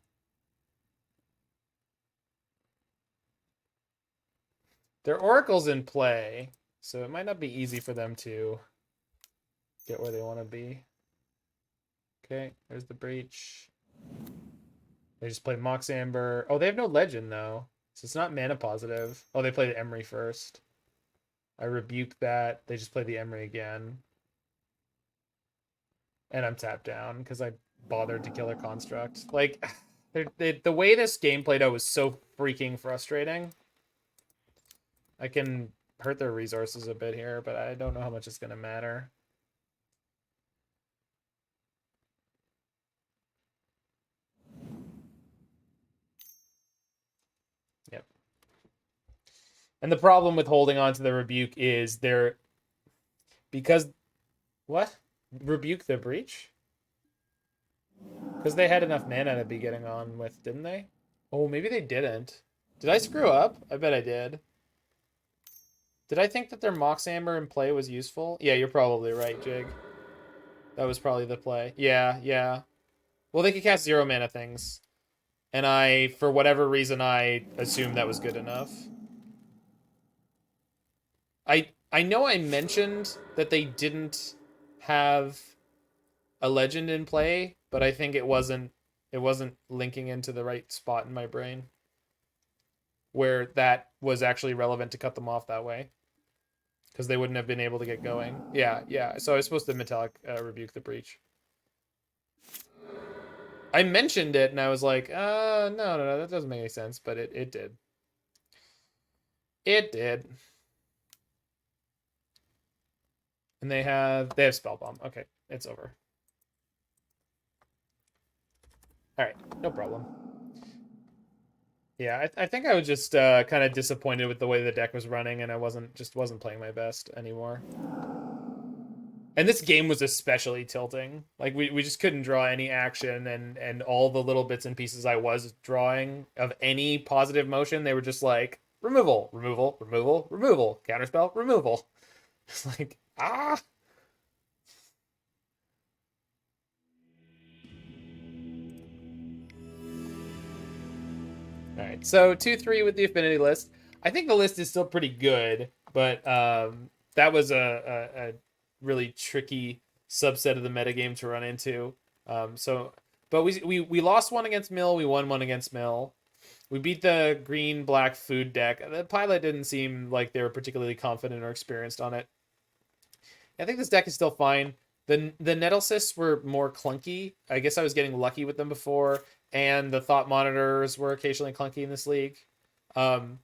Their Oracle's in play, so it might not be easy for them to get where they want to be. Okay, there's the Breach. They just play Mox Amber. Oh, they have no legend, though. So it's not mana positive. Oh, they played Emery first. I rebuke that. They just play the Emery again. And I'm tapped down because I bothered to kill a construct. Like, the way this game played out was so freaking frustrating. I can hurt their resources a bit here, but I don't know how much it's going to matter. Yep. And the problem with holding on to the Rebuke is they're... Because... What? Rebuke the Breach? Because they had enough mana to be getting on with, didn't they? Oh, maybe they didn't. Did I screw up? I bet I did. Did I think that their Mox Amber in play was useful? Yeah, you're probably right, Jig. That was probably the play. Yeah, yeah. Well, they could cast 0 mana things. And I, for whatever reason, I assumed that was good enough. I know I mentioned that they didn't have a legend in play, but I think it wasn't linking into the right spot in my brain where that was actually relevant to cut them off that way. Because they wouldn't have been able to get going. Yeah, yeah. So I was supposed to Metallic Rebuke the Breach. I mentioned it and I was like, no, that doesn't make any sense. But it did. It did. And they have Spellbomb. Okay, it's over. All right, no problem. Yeah, I think I was just kind of disappointed with the way the deck was running, and I wasn't playing my best anymore. And this game was especially tilting. Like we just couldn't draw any action, and all the little bits and pieces I was drawing of any positive motion, they were just like removal, removal, removal, removal, counterspell, removal. It's like ah. All right, so 2-3 with the affinity list. I think the list is still pretty good, but that was a really tricky subset of the metagame to run into. But we lost one against Mill, we won one against Mill. We beat the green black food deck. The pilot didn't seem like they were particularly confident or experienced on it. I think this deck is still fine. The Nettlecysts were more clunky. I guess I was getting lucky with them before, and the Thought Monitors were occasionally clunky in this league. The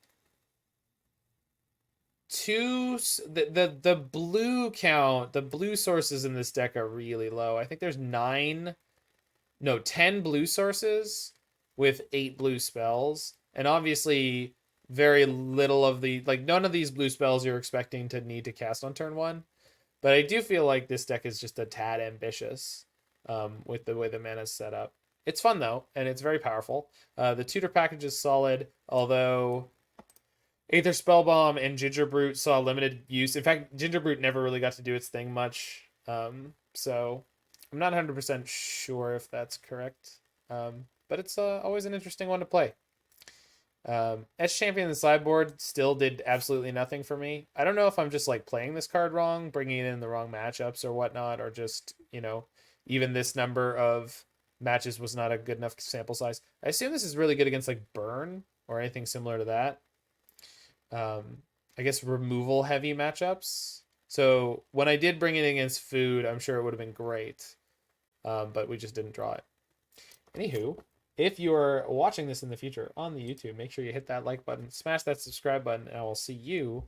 blue count, the blue sources in this deck are really low. I think there's 10 blue sources with 8 blue spells, and obviously very little of none of these blue spells you're expecting to need to cast on turn 1. But I do feel like this deck is just a tad ambitious with the way the mana is set up. It's fun, though, and it's very powerful. The tutor package is solid, although Aether Spellbomb and Gingerbrute saw limited use. In fact, Gingerbrute never really got to do its thing much. So I'm not 100% sure if that's correct. But it's always an interesting one to play. Etched Champion in the sideboard still did absolutely nothing for me. I don't know if I'm just like playing this card wrong, bringing it in the wrong matchups or whatnot, or just, even this number of matches was not a good enough sample size. I assume this is really good against like Burn or anything similar to that. I guess removal heavy matchups. So when I did bring it against food, I'm sure it would have been great. But we just didn't draw it. Anywho, if you're watching this in the future on the YouTube, make sure you hit that like button, smash that subscribe button, and I will see you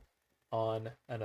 on another